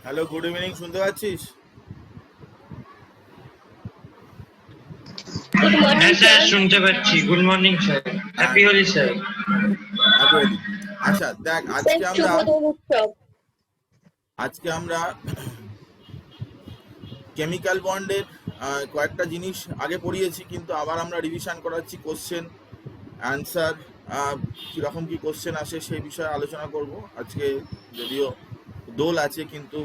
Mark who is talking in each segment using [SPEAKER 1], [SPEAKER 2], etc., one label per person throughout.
[SPEAKER 1] Hello, good evening. শুনতে পাচ্ছিস?
[SPEAKER 2] Good morning
[SPEAKER 3] হ্যাঁ স্যার,
[SPEAKER 2] স্যার।
[SPEAKER 3] শুনতে পাচ্ছি। গুড মর্নিং স্যার,
[SPEAKER 1] হ্যাঁ,
[SPEAKER 3] happy Holi sir.
[SPEAKER 1] Happy Holi. আচ্ছা দেখ,
[SPEAKER 2] স্যার শুভ দোল উৎসব।
[SPEAKER 1] আজকে আমরা কেমিক্যাল বন্ডের কয়েকটা জিনিস আগে পড়িয়েছি, কিন্তু আবার আমরা রিভিশন করাচ্ছি। কোশ্চেন অ্যান্সার কীরকম কী কোশ্চেন আসে সেই বিষয়ে আলোচনা করব আজকে। যদিও দোল আছে, কিন্তু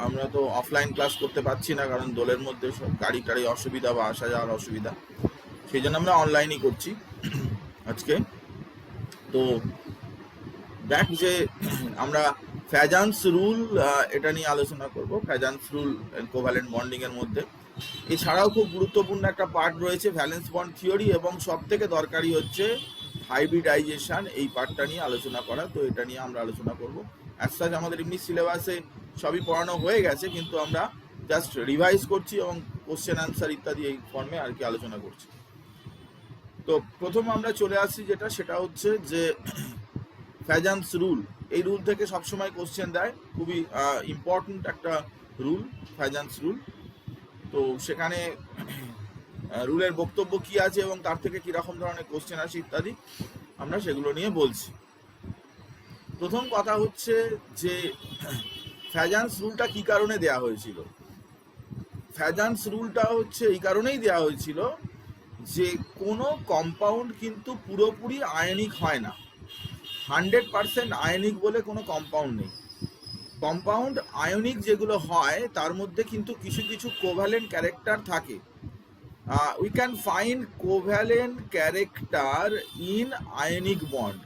[SPEAKER 1] আমরা তো অফলাইন ক্লাস করতে পারছি না, কারণ দোলের মধ্যে সব গাড়ি টাড়ি অসুবিধা বা আসা যাওয়ার অসুবিধা, সেই জন্য আমরা অনলাইনই করছি আজকে। তো দেখ যে আমরা ফ্যাজান্স রুল এটা নিয়ে আলোচনা করব। ফ্যাজান্স রুল কোভ্যালেন্ট বন্ডিং এর মধ্যে এছাড়াও খুব গুরুত্বপূর্ণ একটা পার্ট রয়েছে ভ্যালেন্স বন্ড থিওরি, এবং সব থেকে দরকারি হচ্ছে হাইব্রিডাইজেশন। এই পার্টটা নিয়ে আলোচনা করা, তো এটা নিয়ে আমরা আলোচনা করব। অ্যাজ সাচ আমাদের এমনি সিলেবাসে সবই পড়ানো হয়ে গেছে, কিন্তু আমরা জাস্ট রিভাইজ করছি এবং কোশ্চেন অ্যান্সার ইত্যাদি এই ফর্মে আর কি আলোচনা করছি। তো প্রথম আমরা চলে আসছি সেটা হচ্ছে যে ফ্যাজান্স রুল। এই রুল থেকে সবসময় কোশ্চেন দেয়, খুবই ইম্পর্ট্যান্ট একটা রুল ফ্যাজান্স রুল। তো সেখানে রুলের বক্তব্য কি আছে এবং তার থেকে কিরকম ধরনের কোশ্চেন আসে ইত্যাদি আমরা সেগুলো নিয়ে বলছি। প্রথম কথা হচ্ছে যে ফ্যাজান্স রুলটা কি কারণে দেয়া হয়েছিল। ফ্যাজান্স রুলটা হচ্ছে এই কারণেই দেয়া হয়েছিল যে কোনো কম্পাউন্ড কিন্তু পুরোপুরি আয়নিক হয় না। 100% আয়নিক বলে কোনো কম্পাউন্ড নেই। কম্পাউন্ড আয়নিক যেগুলো হয় তার মধ্যে কিন্তু কিছু কিছু কোভ্যালেন্ট ক্যারেক্টার থাকে। We can find covalent character in ionic bond.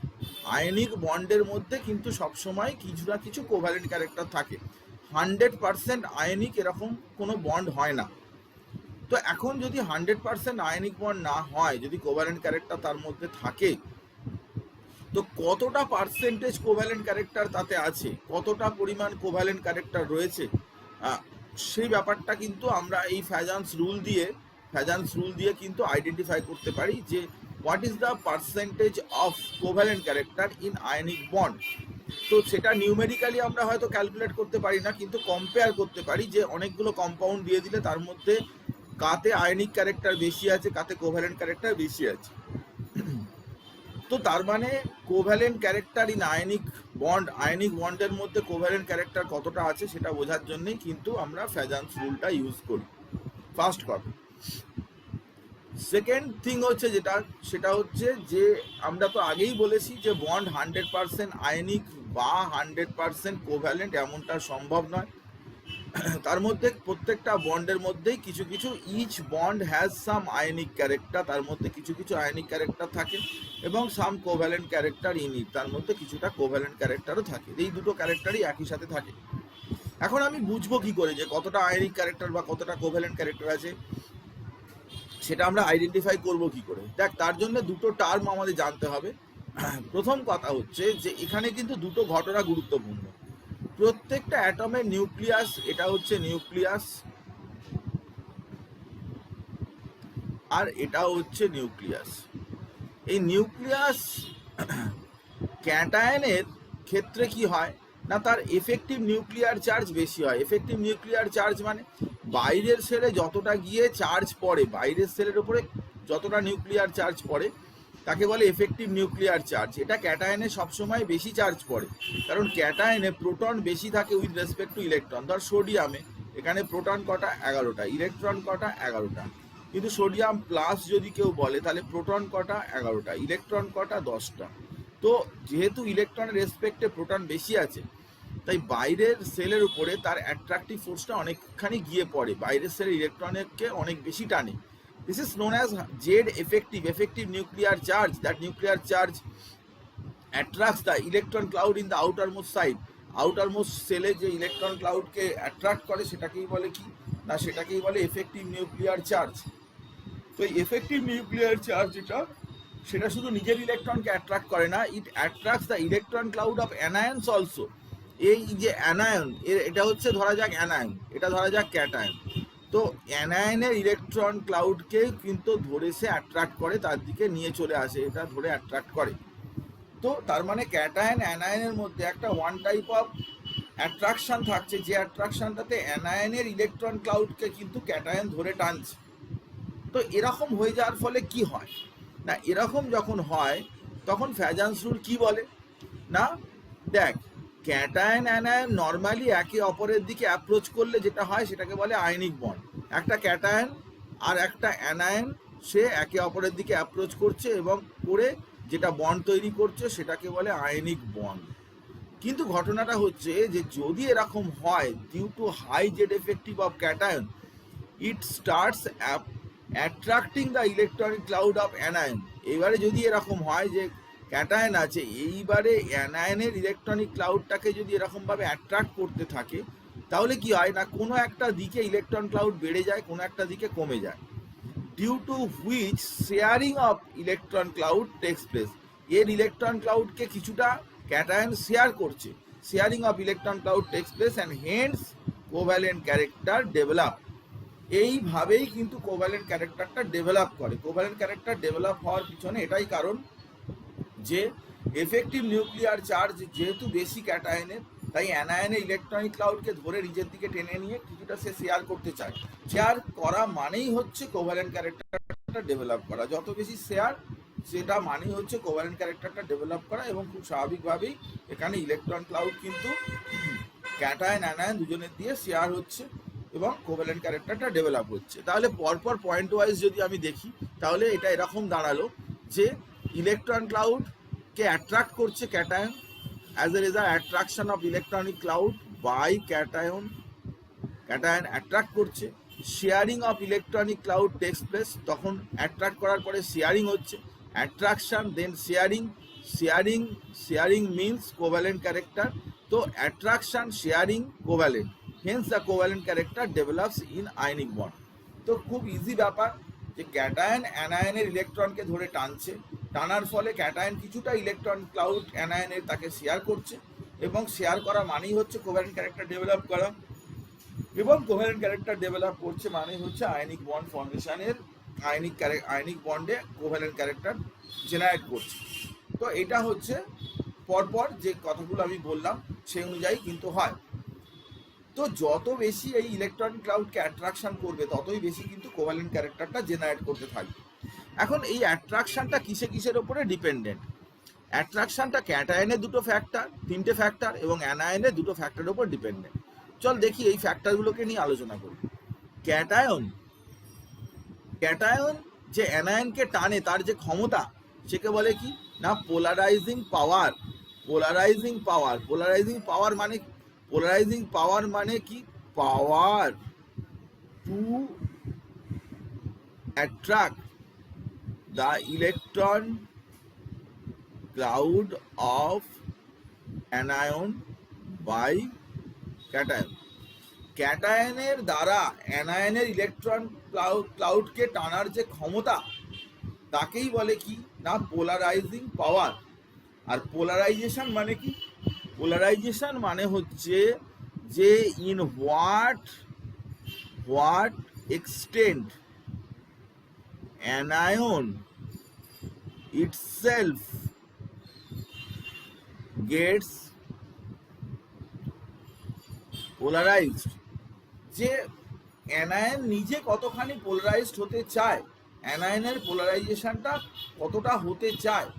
[SPEAKER 1] Ionic বন্ডের মধ্যে কিন্তু সবসময় কিছু না কিছু কোভ্যালেন্ট ক্যারেক্টার থাকে। 100% আয়নিক এরকম কোনো বন্ড হয় না। তো এখন যদি 100% আয়নিক বন্ড না হয়, যদি কোভ্যালেন্ট ক্যারেক্টার তার মধ্যে থাকে, তো কতটা পার্সেন্টেজ কোভ্যালেন্ট ক্যারেক্টার তাতে আছে, কতটা পরিমাণ কোভ্যালেন্ট ক্যারেক্টার রয়েছে, সেই ব্যাপারটা কিন্তু আমরা এই ফ্যাজান্স রুল দিয়ে কিন্তু আইডেন্টিফাই করতে পারি যে what is the percentage of covalent character in ionic bond. তো সেটা নিউমেরিক্যালি আমরা হয়তো ক্যালকুলেট করতে পারি না, কিন্তু কম্পেয়ার করতে পারি যে অনেকগুলো কম্পাউন্ড দিয়ে দিলে তার মধ্যে কাতে আয়নিক ক্যারেক্টার বেশি আছে, কাতে কোভ্যালেন্ট ক্যারেক্টার বেশি আছে। তো তার মানে কোভ্যালেন্ট ক্যারেক্টার ইন আয়নিক বন্ডের মধ্যে কোভ্যালেন্ট ক্যারেক্টার কতটা আছে সেটা বোঝার জন্যই কিন্তু আমরা ফ্যাজান্স রুলটা ইউজ করি। ফার্স্ট কথা। সেকেন্ড থিং হচ্ছে সেটা হচ্ছে যে আমরা তো আগেই বলেছি যে বন্ড 100% আয়নিক বা 100% কোভ্যালেন্ট এমনটা সম্ভব নয়। তার মধ্যে প্রত্যেকটা বন্ডের মধ্যেই কিছু কিছু each bond has some ionic character, তার মধ্যে কিছু কিছু আয়নিক ক্যারেক্টার থাকে, এবং some covalent character in it, তার মধ্যে কিছুটা কোভ্যালেন্ট ক্যারেক্টারও থাকে। এই দুটো ক্যারেক্টারই একই সাথে থাকে। এখন আমি বুঝবো কি করে যে কতটা আয়নিক ক্যারেক্টার বা কতটা কোভ্যালেন্ট ক্যারেক্টার আছে, সেটা আমরা আইডেন্টিফাই করব কি করে? দেখ, তার জন্য দুটো টার্ম আমাদের জানতে হবে। প্রথম কথা হচ্ছে যে এখানে কিন্তু দুটো ঘটনা গুরুত্বপূর্ণ। প্রত্যেকটা অ্যাটমের নিউক্লিয়াস, এটা হচ্ছে নিউক্লিয়াস, আর এটা হচ্ছে নিউক্লিয়াস। এই নিউক্লিয়াস ক্যাটায়নের ক্ষেত্রে কি হয় না, তার এফেক্টিভ নিউক্লিয়ার চার্জ বেশি হয়। এফেক্টিভ নিউক্লিয়ার চার্জ মানে বাইরের সেলে যতটা গিয়ে চার্জ পড়ে, বাইরের সেলের উপরে যতটা নিউক্লিয়ার চার্জ পড়ে তাকে বলে এফেক্টিভ নিউক্লিয়ার চার্জ। এটা ক্যাটায়নে সবসময় বেশি চার্জ পড়ে, কারণ ক্যাটায়নে প্রোটন বেশি থাকে উইথ রেসপেক্ট টু ইলেকট্রন। ধর সোডিয়ামে এখানে প্রোটন কটা 11টা, ইলেকট্রন কটা 11টা, কিন্তু সোডিয়াম প্লাস যদি কেউ বলে তাহলে প্রোটন কটা 11টা, ইলেকট্রন কটা 10টা। তো যেহেতু ইলেকট্রনের রেসপেক্টে প্রোটন বেশি আছে, তাই বাইরের সেলের উপরে তার অ্যাট্রাকটিভ ফোর্সটা অনেকখানি গিয়ে পড়ে, বাইরের সেলের ইলেকট্রনকে অনেক বেশি টানে। This is known as Z effective nuclear charge. That nuclear charge attracts the electron cloud in the outermost side. Outermost সেলে যে ইলেকট্রন ক্লাউডকে অ্যাট্রাক্ট করে সেটাকেই বলে কি না, সেটাকেই বলে এফেক্টিভ নিউক্লিয়ার চার্জ। তো এই এফেক্টিভ নিউক্লিয়ার চার্জ সেটা শুধু নিজের ইলেকট্রনকে অ্যাট্রাক্ট করে না, it attracts the electron cloud of anions also. এই যে অ্যানায়ন, এটা হচ্ছে ধরা যাক অ্যানায়ন, এটা ধরা যাক ক্যাটায়ন। তো অ্যানায়নের ইলেকট্রন ক্লাউডকে কিন্তু ধরে সে অ্যাট্রাক্ট করে, তার দিকে নিয়ে চলে আসে, এটা ধরে অ্যাট্রাক্ট করে। তো তার মানে ক্যাটায়ন অ্যানায়নের মধ্যে একটা ওয়ান টাইপ অফ অ্যাট্রাকশন থাকছে, যে অ্যাট্রাকশনটাতে অ্যানায়নের ইলেকট্রন ক্লাউডকে কিন্তু ক্যাটায়ন ধরে টানছে। তো এরকম হয়ে যাওয়ার ফলে কি হয় না, এরকম যখন হয় তখন ফ্যাজান্স রুল কি বলে না, দেখ ক্যাটায়ন অ্যানায়ন নর্মালি একে অপরের দিকে অ্যাপ্রোচ করলে যেটা হয় সেটাকে বলে আয়নিক বন্ড। একটা ক্যাটায়ন আর একটা অ্যানায়ন সে একে অপরের দিকে অ্যাপ্রোচ করছে এবং করে যেটা বন্ড তৈরি করছে সেটাকে বলে আয়নিক বন্ড। কিন্তু ঘটনাটা হচ্ছে যে যদি এরকম হয় due to high Z effective of cation, it starts attracting the electronic cloud of anion. এবারে যদি এরকম হয় যে ক্যাটায়ন আছে, এইবারে অ্যানায়নের ইলেকট্রনিক ক্লাউডটাকে যদি এরকমভাবে অ্যাট্রাক্ট করতে থাকে, তাহলে কি হয় না, কোনো একটা দিকে ইলেকট্রন ক্লাউড বেড়ে যায়, কোনো একটা দিকে কমে যায়, due to which sharing of electron cloud takes place. এর ইলেকট্রন ক্লাউডকে কিছুটা ক্যাটায়ন শেয়ার করছে, sharing of electron cloud takes place and hence covalent character develop. এইভাবেই কিন্তু কোভ্যালেন্ট ক্যারেক্টারটা ডেভেলপ করে। কোভ্যালেন্ট ক্যারেক্টার ডেভেলপ হওয়ার পিছনে এটাই কারণ যে এফেক্টিভ নিউক্লিয়ার চার্জ যেহেতু বেশি ক্যাটায়নের, তাই অ্যানায়নের ইলেকট্রনিক ক্লাউডকে ধরে নিজের দিকে টেনে নিয়ে কিছুটা সে শেয়ার করতে চায়। শেয়ার করা মানেই হচ্ছে কোভ্যালেন্ট ক্যারেক্টারটা ডেভেলপ করা। যত বেশি শেয়ার সেটা মানেই হচ্ছে কোভ্যালেন্ট ক্যারেক্টারটা ডেভেলপ করা, এবং খুব স্বাভাবিকভাবেই এখানে ইলেকট্রন ক্লাউড কিন্তু ক্যাটায়ন অ্যানায়ন দুজনের দিয়ে শেয়ার হচ্ছে এবং কোভ্যালেন্ট ক্যারেক্টারটা ডেভেলপ হচ্ছে। তাহলে পরপর পয়েন্ট ওয়াইজ যদি আমি দেখি তাহলে এটা এরকম দাঁড়ালো যে ইলেকট্রন ক্লাউডকে অ্যাট্রাক্ট করছে cation, as a result attraction of electronic cloud by cation, cation attract করছে, sharing of electronic cloud takes place, তখন অ্যাট্রাক্ট করার পরে শেয়ারিং হচ্ছে, attraction then sharing, sharing means covalent character. তো attraction sharing covalent, hence the covalent character develops in ionic bond. তো খুব easy ব্যাপার যে ক্যাটায়ন অ্যানায়নের ইলেকট্রনকে ধরে টানছে, টানার ফলে ক্যাটায়ন কিছুটা ইলেকট্রন ক্লাউড অ্যানায়নের তাকে শেয়ার করছে, এবং শেয়ার করা মানেই হচ্ছে কোভ্যালেন্ট ক্যারেক্টার ডেভেলপ করা, এবং কোভ্যালেন্ট ক্যারেক্টার ডেভেলপ করছে মানে হচ্ছে আয়নিক বন্ড ফর্মেশনের, আয়নিক বন্ডে কোভ্যালেন্ট ক্যারেক্টার জেনারেট করছে। তো এটা হচ্ছে পরপর যে কথাগুলো আমি বললাম সেই অনুযায়ী কিন্তু হয়। তো যত বেশি এই ইলেকট্রনিক ক্লাউডকে অ্যাট্রাকশন করবে ততই বেশি কিন্তু কোভ্যালেন্ট ক্যারেক্টারটা জেনারেট করতে থাকবে। এখন এই অ্যাট্রাকশনটা কিসের উপরে ডিপেন্ডেন্ট? অ্যাট্রাকশনটা ক্যাটায়নের দুটো ফ্যাক্টর, তিনটে ফ্যাক্টর, এবং অ্যানায়নের দুটো ফ্যাক্টরের উপর ডিপেন্ডেন্ট। চল দেখি এই ফ্যাক্টরগুলোকে নিয়ে আলোচনা করি। ক্যাটায়ন যে অ্যানায়নকে টানে তার যে ক্ষমতা সেকে বলে কি না পোলারাইজিং পাওয়ার। পোলারাইজিং পাওয়ার মানে কি? Power to attract the electron cloud of anion by cation. ক্যাটায়নের দ্বারা অ্যানায়নের ইলেকট্রন ক্লাউডকে টানার যে ক্ষমতা তাকেই বলে কি না পোলারাইজিং পাওয়ার। আর পোলারাইজেশন মানে কি? পোলারাইজেশন মানে হচ্ছে যে in what extent anion itself gets polarized, যে অ্যানায়ন নিজে কতখানি পোলারাইজড হতে চায়, অ্যানায়নের পোলারাইজেশনটা কতটা হতে চায়,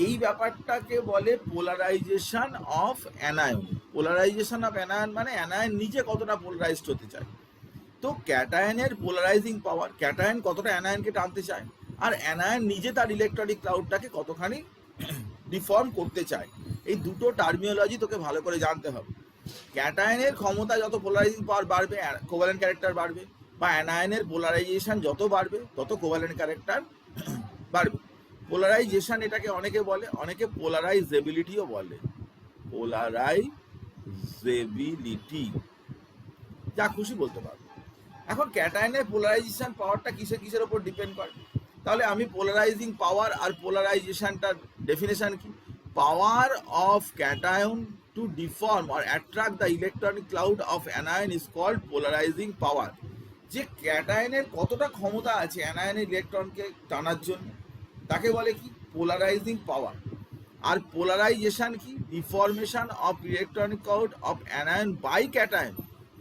[SPEAKER 1] এই ব্যাপারটাকে বলে polarisation of anion. Polarisation of anion মানে অ্যানায়ন নিজে কতটা পোলারাইজড হতে চায়। তো ক্যাটায়নের পোলারাইজিং পাওয়ার, ক্যাটায়ন কতটা অ্যানায়নকে টানতে চায়, আর অ্যানায়ন নিজে তার ইলেকট্রনিক ক্লাউডটাকে কতখানি ডিফর্ম করতে চায়। এই দুটো টার্মিনোলজি তোকে ভালো করে জানতে হবে। ক্যাটায়নের ক্ষমতা যত পোলারাইজিং পাওয়ার বাড়বে কোভ্যালেন্ট ক্যারেক্টার বাড়বে, বা অ্যানায়নের পোলারাইজেশন যত বাড়বে তত কোভ্যালেন্ট ক্যারেক্টার বাড়বে। পোলারাইজেশন এটাকে অনেকে বলে, অনেকে পোলারাইজেবিলিটিও বলে, পোলারাইজেবিলিটি যা খুশি বলতে পারবে। এখন ক্যাটায়নের পোলারাইজেশন পাওয়ারটা কিসের উপর ডিপেন্ড করে? তাহলে আমি পোলারাইজিং পাওয়ার আর পোলারাইজেশনটার ডেফিনেশন কি? Power of cation to deform or attract the electronic cloud of anion is called polarising power. যে ক্যাটায়নের কতটা ক্ষমতা আছে অ্যানায়নের ইলেকট্রনকে টানার জন্য তাকে বলে কি? Polarising power. আর পোলারাইজেশন কি? Deformation of electronic cloud of anion by cation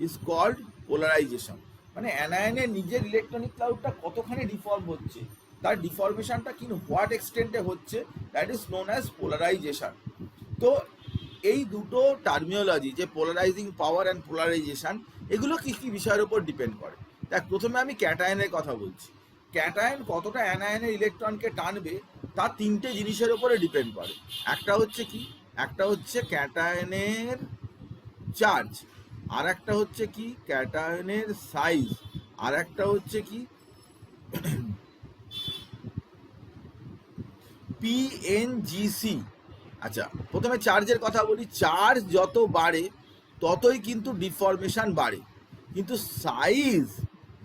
[SPEAKER 1] is called polarisation. মানে অ্যানায়নের নিজের ইলেকট্রনিক ক্লাউডটা কতখানি ডিফর্ম হচ্ছে, তার ডিফরমেশনটা কি হোয়াট এক্সটেন্টে হচ্ছে, that is known as polarisation. তো এই দুটো টার্মিনোলজি, যে পোলারাইজিং পাওয়ার অ্যান্ড পোলারাইজেশন, এগুলো কি কি বিষয়ের উপর ডিপেন্ড করে? দেখ, প্রথমে আমি ক্যাটায়নের কথা বলছি। ক্যাটায়ন কতটা অ্যানায়নের ইলেকট্রনকে টানবে তা তিনটে জিনিসের উপরে ডিপেন্ড করে। একটা হচ্ছে কি? একটা হচ্ছে ক্যাটায়নের চার্জ, আর একটা হচ্ছে কি? ক্যাটায়নের সাইজ, আর একটা হচ্ছে কি? পিএনজিসি। আচ্ছা, প্রথমে চার্জের কথা বলি। চার্জ যত বাড়ে ততই কিন্তু ডিফরমেশন বাড়ে, কিন্তু সাইজ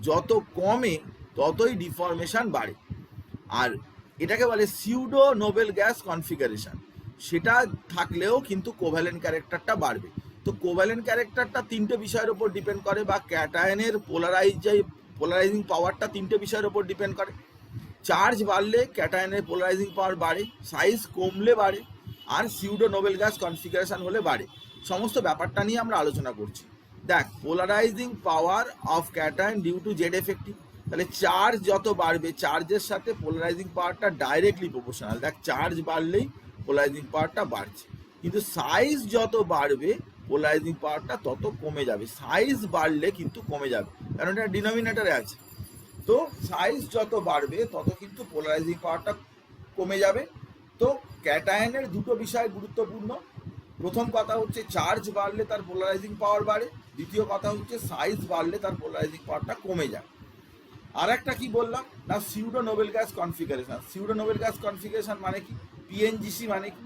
[SPEAKER 1] যত কমে ততই ডিফরমেশন বাড়ে। আর এটাকে বলে সিউডো নোবেল গ্যাস কনফিগারেশন। সেটা থাকলেও কিন্তু কোভ্যালেন্ট ক্যারেক্টারটা বাড়বে। তো কোভ্যালেন্ট ক্যারেক্টারটা তিনটে বিষয়ের উপর ডিপেন্ড করে, বা ক্যাটায়নের পোলারাইজিং পাওয়ারটা তিনটে বিষয়ের উপর ডিপেন্ড করে। চার্জ বাড়লে ক্যাটায়নের পোলারাইজিং পাওয়ার বাড়ে, সাইজ কমলে বাড়ে, আর সিউডো নোবেল গ্যাস কনফিগারেশন হলে বাড়ে। সমস্ত ব্যাপারটা নিয়ে আমরা আলোচনা করছি। দেখ, polarising power of cation due to Z effective. তাহলে চার্জ যত বাড়বে, চার্জের সাথে পোলারাইজিং পাওয়ারটা ডাইরেক্টলি প্রপোর্শনাল। দেখ, চার্জ বাড়লেই পোলারাইজিং পাওয়ারটা বাড়ছে, কিন্তু সাইজ যত বাড়বে পোলারাইজিং পাওয়ারটা তত কমে যাবে। সাইজ বাড়লে কিন্তু কমে যাবে, কারণ এটা ডিনোমিনেটরে আছে। তো সাইজ যত বাড়বে তত কিন্তু পোলারাইজিং পাওয়ারটা কমে যাবে। তো ক্যাটায়নের দুটো বিষয় গুরুত্বপূর্ণ। প্রথম কথা হচ্ছে চার্জ বাড়লে তার পোলারাইজিং পাওয়ার বাড়ে, দ্বিতীয় কথা হচ্ছে সাইজ বাড়লে তার পোলারাইজিং পাওয়ারটা কমে যায়। আর একটা কি বললাম না, pseudo noble gas configuration. Pseudo noble gas configuration মানে কি? পিএনজিসি মানে কি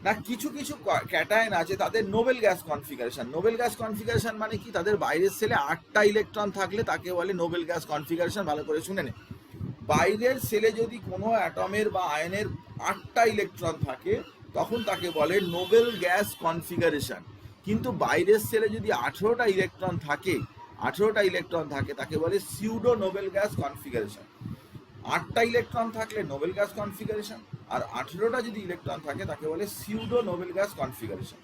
[SPEAKER 1] না, কিছু কিছু ক্যাটায়ন আছে তাদের Nobel gas configuration. Nobel gas configuration মানে কি? তাদের বাইরের সেলে 8টা ইলেকট্রন থাকলে তাকে বলে নোবেল গ্যাস কনফিগারেশন। ভালো করে শুনে নে, বাইরের সেলে যদি কোনো অ্যাটমের বা আয়নের 8টা ইলেকট্রন থাকে তখন তাকে বলে নোবেল গ্যাস কনফিগারেশন। কিন্তু বাইরের সেলে যদি 18টা ইলেকট্রন থাকে, তাকে বলে সিউডো নোবেল গ্যাস কনফিগারেশন। 8টা ইলেকট্রন থাকলে নোবেল গ্যাস কনফিগারেশন, আর 18টা যদি ইলেকট্রন থাকে তাকে বলে সিউডো নোবেল গ্যাস কনফিগারেশন।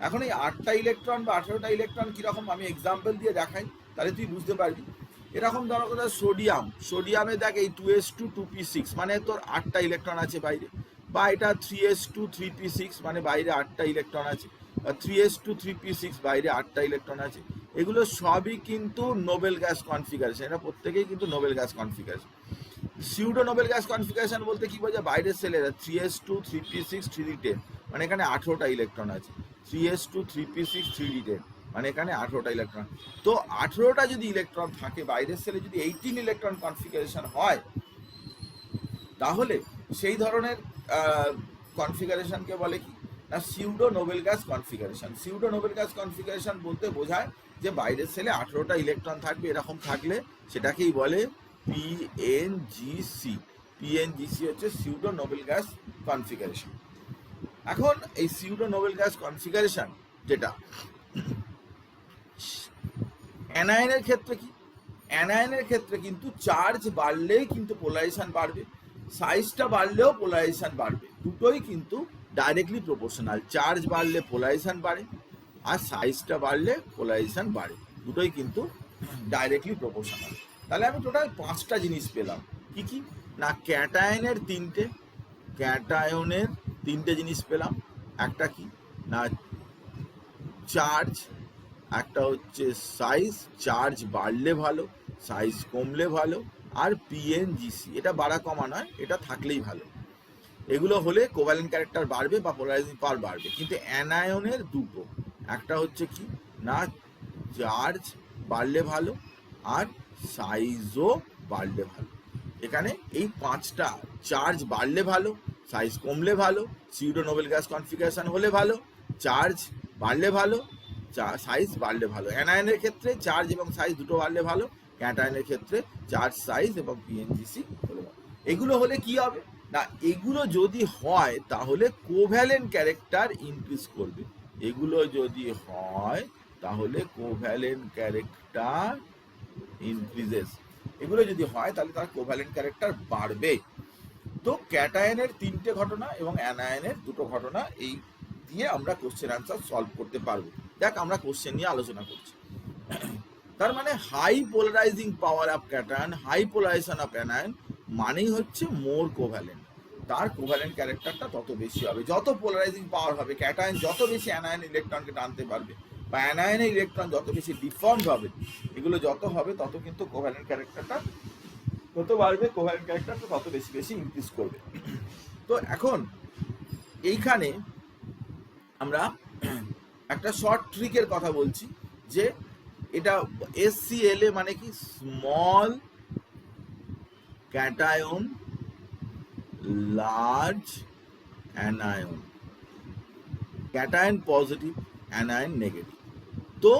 [SPEAKER 1] এখন এই 8টা ইলেকট্রন বা 18টা ইলেকট্রন কীরকম, আমি এক্সাম্পল দিয়ে দেখাই, তাহলে তুই বুঝতে পারবি। এরকম ধরো কথা সোডিয়ামে দেখ এই 2s2 2p6, মানে তোর 8টা ইলেকট্রন আছে বাইরে, বা এটা 3s2 3p6, মানে বাইরে 8টা ইলেকট্রন আছে, বা 3s2 3p6, বাইরে 8টা ইলেকট্রন আছে। এগুলো সবই কিন্তু নোবেল গ্যাস কনফিগারেশন, এটা প্রত্যেকেই কিন্তু Nobel gas configuration. Pseudo noble gas configuration বলতে কি বোঝায়? বাইরের সেলের 3s2 3p6 3d10, মানে এখানে 18টা ইলেকট্রন আছে। 3s2 3p6 3d10, মানে এখানে 18টা ইলেকট্রন। তো 18টা যদি ইলেকট্রন থাকে বাইরের সেলে, যদি 18 ইলেকট্রন কনফিগারেশন হয়, তাহলে সেই ধরনের কনফিগারেশনকে বলে কি না, pseudo noble gas configuration. Pseudo noble gas configuration বলতে বোঝায় যে বাইরের সেলে 18টা ইলেকট্রন থাকবে, এরকম থাকলে সেটাকেই বলে পিএনজিসি। পিএনজিসি হচ্ছে সিউডো নোবেল গ্যাস কনফিগারেশন। এখন এই সিউডো নোবেল গ্যাস কনফিগারেশন যেটা অ্যানায়নের ক্ষেত্রে কি? অ্যানায়নের ক্ষেত্রে কিন্তু চার্জ বাড়লেই কিন্তু পোলারাইজেশন বাড়বে, সাইজটা বাড়লেও পোলারাইজেশন বাড়বে। দুটোই কিন্তু ডাইরেক্টলি প্রপোর্শনাল। চার্জ বাড়লে পোলারাইজেশন বাড়ে, আর সাইজটা বাড়লে পোলারাইজেশন বাড়ে। দুটোই কিন্তু ডাইরেক্টলি প্রপোর্শনাল। তাহলে আমি টোটাল 5টা জিনিস পেলাম। কি কি না, ক্যাটায়নের তিনটে জিনিস পেলাম। একটা কি না চার্জ, একটা হচ্ছে সাইজ, চার্জ বাড়লে ভালো, সাইজ কমলে ভালো, আর পিএনজিসি, এটা বাড়া কমা নয়, এটা থাকলেই ভালো। এগুলো হলে কোভ্যালেন্ট ক্যারেক্টার বাড়বে বা পোলারাইজিং পাওয়ার বাড়বে। কিন্তু অ্যানায়নের দুটো, একটা হচ্ছে কি না চার্জ বাড়লে ভালো, আর সাইজও বাড়লে ভালো। এখানে এই 5টা, চার্জ বাড়লে ভালো, সাইজ কমলে ভালো, সিউডো নোবেল গ্যাস কনফিগারেশন হলে ভালো, চার্জ বাড়লে ভালো, সাইজ বাড়লে ভালো। অ্যানায়নের ক্ষেত্রে চার্জ এবং সাইজ দুটো বাড়লে ভালো, ক্যাটায়নের ক্ষেত্রে চার্জ, সাইজ এবং পিএনজিসি হলে ভালো। এগুলো হলে কি হবে না, এগুলো যদি হয় তাহলে কোভ্যালেন্ট ক্যারেক্টার ইনক্রিজ করবে। এগুলো যদি হয় তাহলে কোভ্যালেন্ট ক্যারেক্টার ইনক্রিজেস। এগুলো যদি হয় তাহলে তার কোভ্যালেন্ট ক্যারেক্টার বাড়বে। তো ক্যাটায়নের 3টে ঘটনা এবং অ্যানায়নের 2টো ঘটনা এই দিয়ে আমরা কোশ্চেন আনসার সলভ করতে পারবো। দেখ আমরা কোশ্চেন নিয়ে আলোচনা করছি। তার মানে high polarising power of cation, high polarisation of anion মানেই হচ্ছে মোর কোভ্যালেন্ট। তার কোভ্যালেন্ট ক্যারেক্টারটা তত বেশি হবে। যত পোলারাইজিং পাওয়ার হবে, ক্যাটায়ন যত বেশি অ্যানায়ন ইলেকট্রনকে টানতে পারবে বা অ্যানায়নের ইলেকট্রন যত বেশি ডিফর্মড হবে, এগুলো যত হবে তত কিন্তু কোভ্যালেন্ট ক্যারেক্টারটা তত বাড়বে, কোভ্যালেন্ট ক্যারেক্টারটা তত বেশি বেশি ইনক্রিজ করবে। তো এখন এইখানে আমরা একটা শর্ট ট্রিকের কথা বলছি, যে এটা SCLA মানে কি, small cation large anion, cation positive anion negative. তো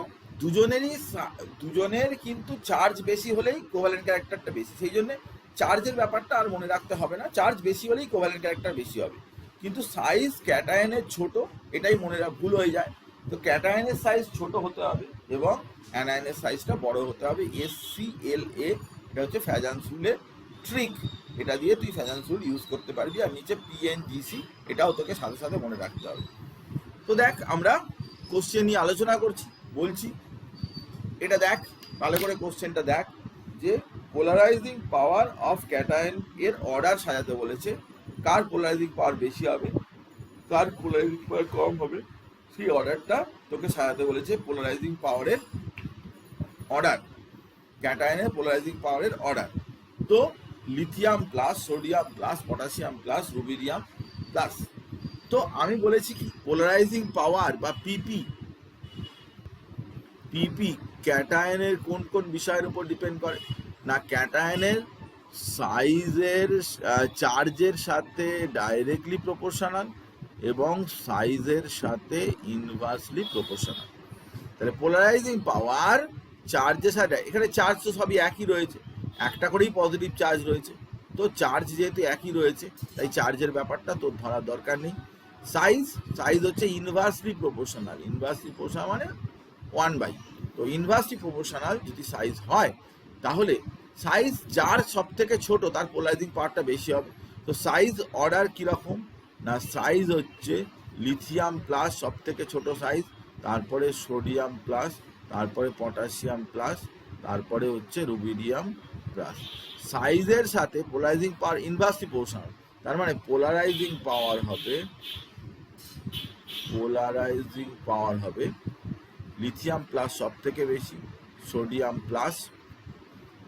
[SPEAKER 1] দুজনের কিন্তু চার্জ বেশি হলেই কোভ্যালেন্ট ক্যারেক্টারটা বেশি, সেই জন্য চার্জের ব্যাপারটা আর মনে রাখতে হবে না, চার্জ বেশি হলেই কোভ্যালেন্ট ক্যারেক্টার বেশি হবে। কিন্তু সাইজ ক্যাটায়নের ছোট, এটাই মনে ভুল হয়ে যায়। তো ক্যাটায়নের সাইজ ছোট হতে হবে এবং অ্যানায়নের সাইজটা বড় হতে হবে। SCLA এটা হচ্ছে ফ্যাজানসুলের ট্রিক, এটা দিয়ে তুই ফ্যাজানসুল ইউজ করতে পারবি। আর নিচে PNGC এটাও তোকে সাথে সাথে মনে রাখতে হবে। তো দেখ আমরা কোশ্চেন নিয়ে আলোচনা করছি, বলছি এটা দেখ ভালো করে, কোশ্চেনটা দেখ যে পোলারাইজিং পাওয়ার অফ ক্যাটায়ন এর অর্ডার সাজাতে বলেছে, কার পোলারাইজিং পাওয়ার বেশি হবে, কার পোলারাইজিং পাওয়ার কম হবে, সেই অর্ডারটা তোকে সাজাতে বলেছে। পোলারাইজিং পাওয়ারের অর্ডার, ক্যাটায়নের পোলারাইজিং পাওয়ারের অর্ডার। তো lithium plus, sodium plus, potassium plus, rubidium plus. তো আমি বলেছি কি পোলারাইজিং পাওয়ার বা পিপি ক্যাটায়নের কোন কোন বিষয়ের উপর ডিপেন্ড করে না, ক্যাটায়নের সাইজের চার্জের সাথে ডাইরেক্টলি প্রপোর্শনাল এবং সাইজের সাথে ইনভার্সলি প্রপোর্শনাল। তাহলে পোলারাইজিং পাওয়ার চার্জের সাথে, এখানে চার্জ তো সবই একই রয়েছে, একটা করেই পজিটিভ চার্জ রয়েছে, তো চার্জ যেহেতু একই রয়েছে তাই চার্জের ব্যাপারটা তোর ধরার দরকার নেই। সাইজ হচ্ছে ইনভার্সলি প্রপোর্শনাল, ইনভার্সলি প্রপোর্শনাল মানে 1/, তো ইনভার্সলি প্রপোর্শনাল যদি সাইজ হয় তাহলে সাইজ যার সব থেকে ছোট তার পোলারাইজিং পাওয়ারটা বেশি হবে। তো সাইজ অর্ডার কীরকম না, সাইজ হচ্ছে লিথিয়াম প্লাস সব থেকে ছোট সাইজ, তারপরে সোডিয়াম প্লাস, তারপরে পটাশিয়াম প্লাস, তারপরে হচ্ছে রুবিডিয়াম প্লাস। সাইজের সাথে পোলারাইজিং পাওয়ার ইনভার্সলি প্রপোর্শনাল, তার মানে পোলারাইজিং পাওয়ার হবে লিথিয়াম প্লাস সব থেকে বেশি, sodium plus,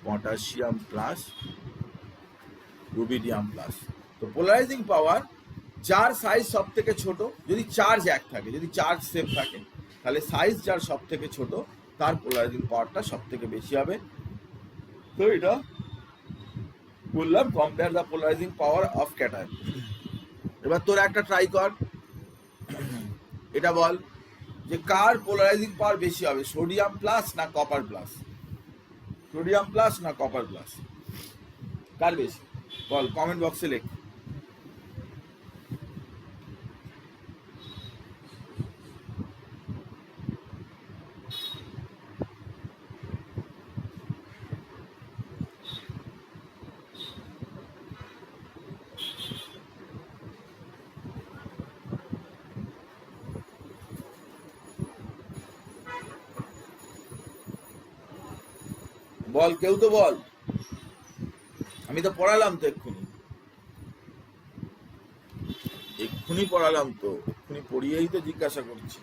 [SPEAKER 1] potassium plus, rubidium plus. তো পোলারাইজিং পাওয়ার যার সাইজ সব থেকে ছোট, যদি চার্জ এক থাকে, যদি চার্জ সেম থাকে, তাহলে সাইজ যার সব থেকে ছোট তার পোলারাইজিং পাওয়ারটা সব থেকে বেশি হবে। তো এটা বললাম compare the polarising power of cation. এবার তোর একটা ট্রাই কর, এটা বল যে কার পোলারাইজিং পাওয়ার বেশি হবে, সোডিয়াম প্লাস না কপার প্লাস, সোডিয়াম প্লাস না কপার প্লাস, কার বেশি বল, কমেন্ট বক্সে লেখ। বল, কেউ তো বল, আমি তো পড়ালাম তো এক্ষুনি পড়ালাম তো, এক্ষুনি পড়িয়েই তো জিজ্ঞাসা করছি।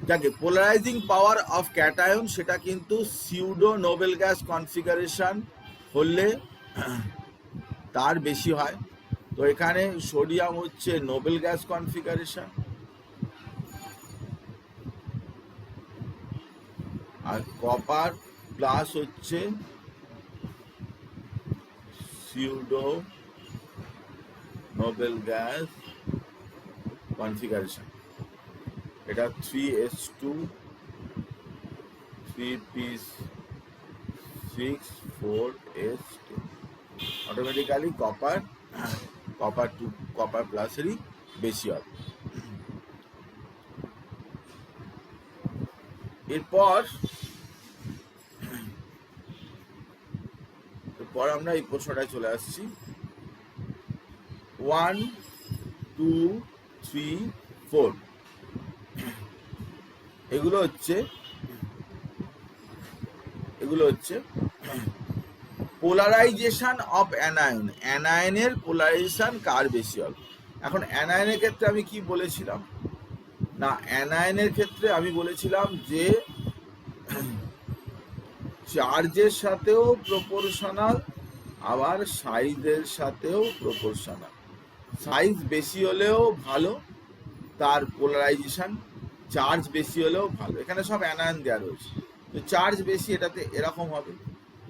[SPEAKER 1] যাকে পোলারাইজিং পাওয়ার অফ ক্যাটায়ন সেটা কিন্তু সিউডো নোবেল গ্যাস কনফিগারেশন হলে তার বেশি হয়। তো এখানে সোডিয়াম হচ্ছে নোবেল গ্যাস কনফিগারেশন, আর কপার প্লাস হচ্ছে সিউডো নোবেল গ্যাস কনফিগারেশন। এটা 3s2 3p6 4s2, automatically copper প্লাসেরই বেশি হবে। এরপর এরপর আমরা এই প্রশ্নটায় চলে আসছি। 1 2 3 4 এগুলো হচ্ছে পোলারাইজেশন অফ অ্যানায়ন। অ্যানায়নের পোলারাইজেশন কার বেশি হবে? এখন অ্যানায়নের ক্ষেত্রে আমি কি বলেছিলাম না, অ্যানায়নের ক্ষেত্রে আমি বলেছিলাম যে চার্জের সাথেও প্রপোর্শনাল, আবার সাইজের সাথেও প্রপোর্শনাল। সাইজ বেশি হলেও ভালো, তার পোলারাইজেশন চার্জ বেশি হলেও ভালো। এখানে সব অ্যানায়ন দেওয়া রয়েছে। তো চার্জ বেশি এটাতে এরকম হবে,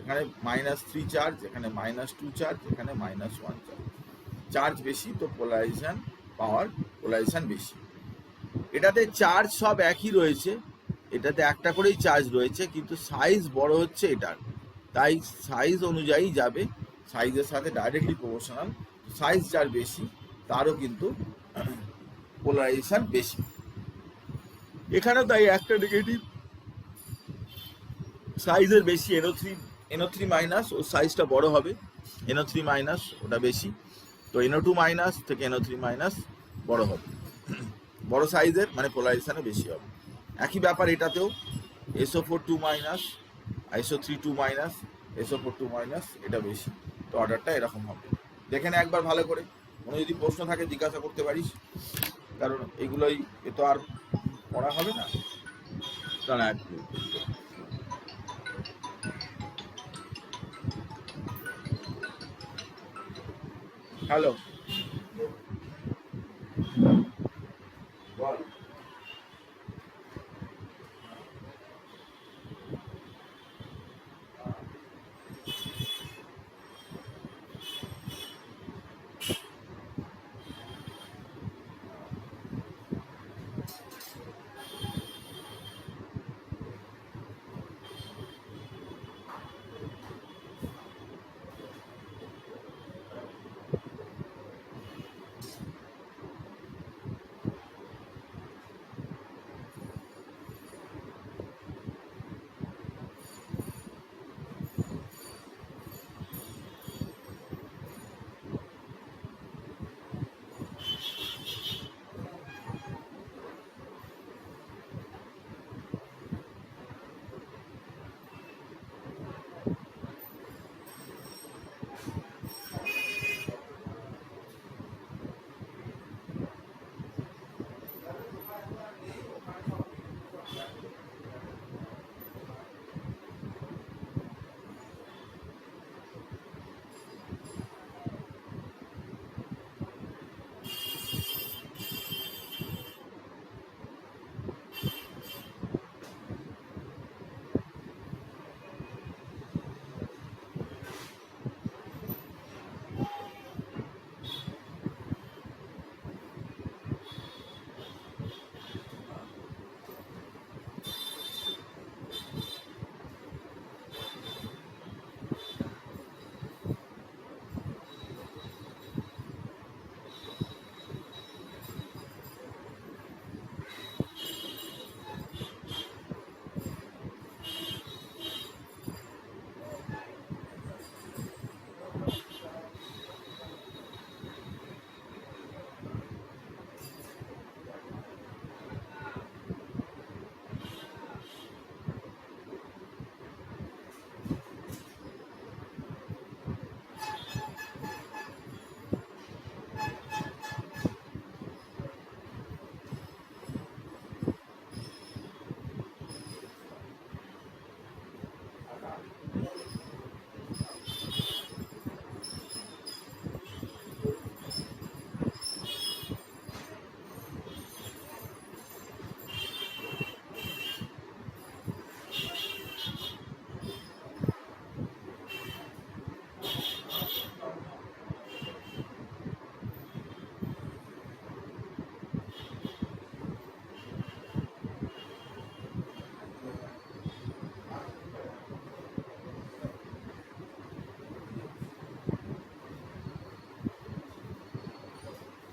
[SPEAKER 1] এখানে -3 চার্জ, এখানে -2 চার্জ, এখানে -1 চার্জ। চার্জ বেশি তো পোলারাইজেশন পাওয়ার পোলারাইজেশন বেশি। এটাতে চার্জ সব একই রয়েছে, এটাতে একটা করেই চার্জ রয়েছে, কিন্তু সাইজ বড় হচ্ছে এটার, তাই সাইজ অনুযায়ী যাবে, সাইজের সাথে ডাইরেক্টলি প্রপোর্শনাল। সাইজ যার বেশি তারও কিন্তু পোলারাইজেশন বেশি। এখানেও তাই একটা নেগেটিভ, সাইজের বেশি NO3 মাইনাস, ও সাইজটা বড় হবে, NO3 মাইনাস ওটা বেশি, তো NO2 মাইনাস থেকে NO3 মাইনাস বড় হবে, বড় সাইজের মানে পোলারাইজেশনে বেশি হবে। একই ব্যাপার এটাতেও, SO4 2 minus, SO3 2 minus, SO4 2 minus, এটা বেশি, তো অর্ডারটা এরকম হবে। দেখে না একবার ভালো করে, কোনো যদি প্রশ্ন থাকে জিজ্ঞাসা করতে পারিস, কারণ এগুলোই এ তো আর পড়া হবে না। কারণ হ্যালো বল।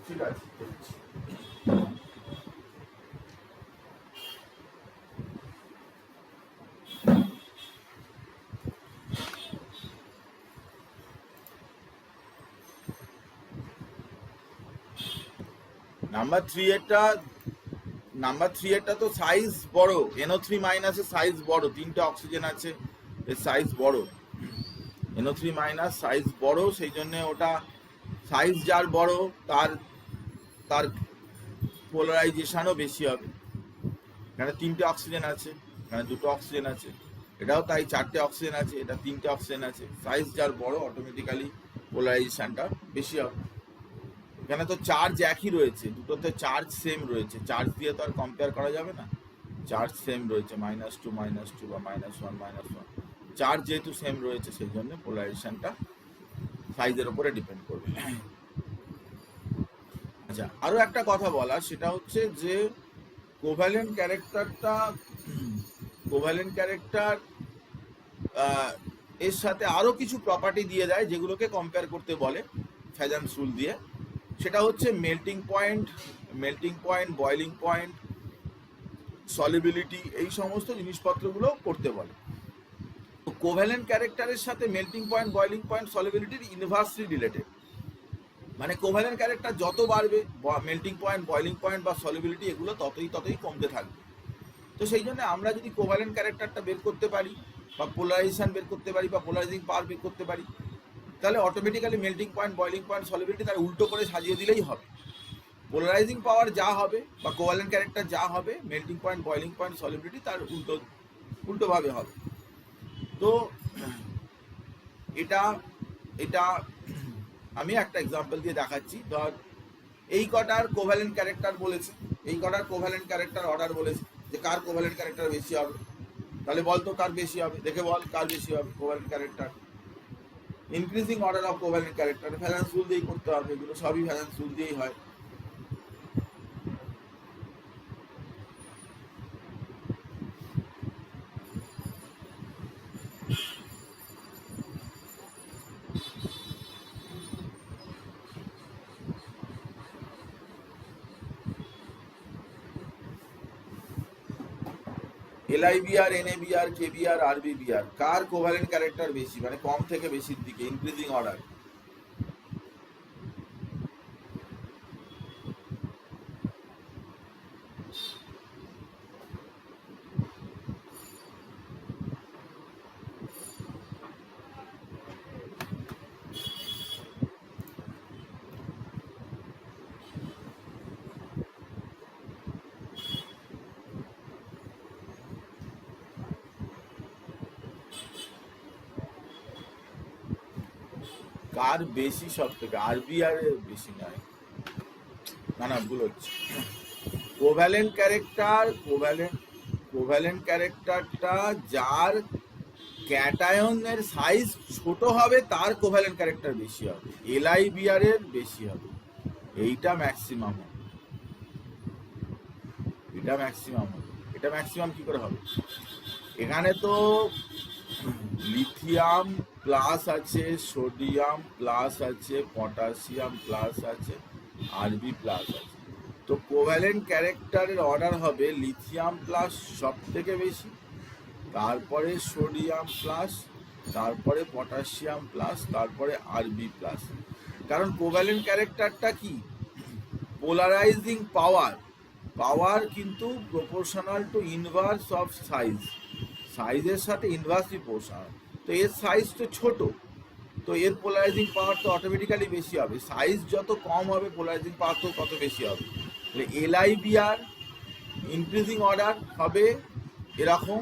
[SPEAKER 1] ঠিক আছে। নাম্বার থ্রি এরটা তো সাইজ বড়, NO3 মাইনাসের সাইজ বড়, 3টে অক্সিজেন আছে, এর সাইজ বড়। NO3 মাইনাস সাইজ বড়, সেই জন্য ওটা সাইজ যার বড় তার তার পোলারাইজেশনও বেশি হবে। এখানে 3টে অক্সিজেন আছে, এখানে 2টো অক্সিজেন আছে, এটাও তাই 4টে অক্সিজেন আছে, এটা 3টে অক্সিজেন আছে। সাইজ যার বড় অটোমেটিক্যালি পোলারাইজেশনটা বেশি হবে। এখানে তো চার্জ একই রয়েছে, দুটোতে চার্জ সেম রয়েছে, চার্জ দিয়ে তো আর কম্পেয়ার করা যাবে না, চার্জ সেম রয়েছে, -2 -2 বা -1 -1, চার্জ যেহেতু সেম রয়েছে সেই জন্য পোলারাইজেশনটা সাইজের উপরে ডিপেন্ড করবে। আচ্ছা, আরো একটা কথা বলার, সেটা হচ্ছে যে কোভ্যালেন্ট ক্যারেক্টার এর সাথে আরো কিছু প্রপার্টি দিয়ে দেয় যেগুলোকে কম্পেয়ার করতে বলে ফ্যাজান্স রুল দিয়ে। সেটা হচ্ছে melting point, boiling point, solubility, এই সমস্ত জিনিসপত্রগুলো করতে বলে। তো কোভ্যালেন্ট ক্যারেক্টারের সাথে মেল্টিং পয়েন্ট, বয়লিং পয়েন্ট, সলিবিলিটির ইনভার্সলি রিলেটেড। মানে কোভ্যালেন্ট ক্যারেক্টার যত বাড়বে, মেল্টিং পয়েন্ট, বয়লিং পয়েন্ট বা সলিবিলিটি এগুলো ততই কমতে থাকবে। তো সেই জন্য আমরা যদি কোভ্যালেন্ট ক্যারেক্টারটা বের করতে পারি, বা পোলারাইজেশন বের করতে পারি, বা পোলারাইজিং পাওয়ার বের করতে পারি, তাহলে automatically melting point, boiling point, solubility তার উল্টো করে সাজিয়ে দিলেই হবে। পোলারাইজিং পাওয়ার যা হবে বা কোভ্যালেন্ট ক্যারেক্টার যা হবে, melting point, boiling point, solubility তার উল্টোভাবে হবে। তো এটা আমি একটা এক্সাম্পল দিয়ে দেখাচ্ছি। ধর এই কটার কোভ্যালেন্ট ক্যারেক্টার বলেছে, এই কটার কোভ্যালেন্ট ক্যারেক্টার অর্ডার বলেছে যে কার কোভ্যালেন্ট ক্যারেক্টার বেশি হবে। তাহলে বল তো কার বেশি হবে, দেখে বল কার বেশি হবে covalent character. Increasing order of covalent character valence rule দিয়েই করতে হবে, এগুলো সবই ভ্যালেন্স রুল দিয়েই হয়। LIBR, NABR, KBR, RBBR কার কোভ্যালেন্ট ক্যারেক্টার বেশি, মানে কম থেকে বেশির দিকে, ইনক্রিজিং অর্ডার। কার বেশি সব থেকে, RBR এর বেশি নয়, না ভুল হচ্ছে। কোভ্যালেন্ট ক্যারেক্টারটা যার ক্যাটায়নের সাইজ ছোট হবে তার কোভ্যালেন্ট ক্যারেক্টার বেশি হবে, LIBR এর বেশি হবে। এইটা ম্যাক্সিমাম হবে, এটা ম্যাক্সিমাম কি করে হবে? এখানে তো লিথিয়াম প্লাস আছে, সোডিয়াম প্লাস আছে, পটাশিয়াম প্লাস আছে, RB প্লাস আছে। তো কোভ্যালেন্ট ক্যারেক্টারের অর্ডার হবে লিথিয়াম প্লাস সব থেকে বেশি, তারপরে সোডিয়াম প্লাস, তারপরে পটাশিয়াম প্লাস, তারপরে RB প্লাস। কারণ কোভ্যালেন্ট ক্যারেক্টারটা কি, পোলারাইজিং পাওয়ার কিন্তু প্রপোর্শনাল টু ইনভার্স অফ সাইজের সাথে ইনভার্সলি প্রপোর্শনাল। তো এর সাইজ তো ছোট, তো এর পোলারাইজিং পাওয়ার তো অটোমেটিক্যালি বেশি হবে। সাইজ যত কম হবে পোলারাইজিং পাওয়ার তো তত বেশি হবে। তাহলে LIBR ইনক্রিজিং অর্ডার হবে এরকম,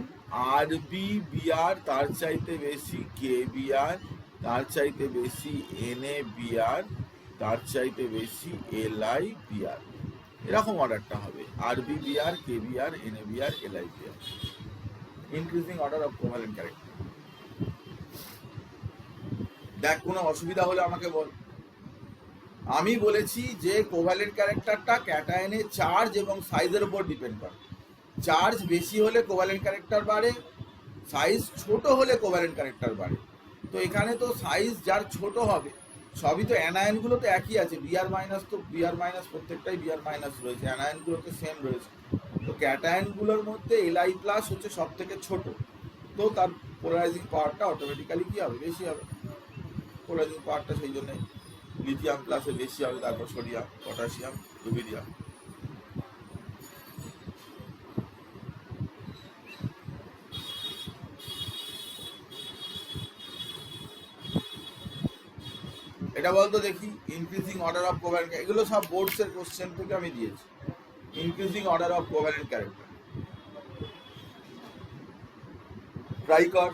[SPEAKER 1] RBBR তার চাইতে বেশি, KBR তার চাইতে বেশি, NABR তার চাইতে বেশি, LIBR, এরকম অর্ডারটা হবে। RBBR, KBR, NABR, LIBR, increasing order of covalent character. দেখ কোনো অসুবিধা হলে আমাকে বল। আমি বলেছি যে কোভ্যালেন্ট ক্যারেক্টারটা ক্যাটায়নের চার্জ এবং সাইজের উপর ডিপেন্ড করে। চার্জ বেশি হলে কোভ্যালেন্ট ক্যারেক্টার বাড়ে, সাইজ ছোট হলে কোভ্যালেন্ট ক্যারেক্টার বাড়ে। তো এখানে তো সাইজ যার ছোট হবে, সবই তো অ্যানায়নগুলো তো একই আছে, Br মাইনাস, তো Br মাইনাস প্রত্যেকটাই Br মাইনাস রয়েছে, অ্যানায়নগুলো তো সেম রয়েছে। তো ক্যাটায়নগুলোর মধ্যে Li প্লাস হচ্ছে সব থেকে ছোট, তো তার পোলারাইজিং পাওয়ারটা অটোমেটিক্যালি কি হবে, বেশি হবে পোলারাইজিং পাওয়ারটা, সেই জন্য লিথিয়াম প্লাসে বেশি হবে, তারপর সোডিয়াম, পটাশিয়াম, রুবিডিয়াম। এটা বলতো দেখি, ইনক্রিজিং অর্ডার অফ কোভ্যালেন্ট, এগুলো সব বোর্ডসের কোশ্চেন থেকে আমি দিয়েছি। Increasing order of covalent character try কর।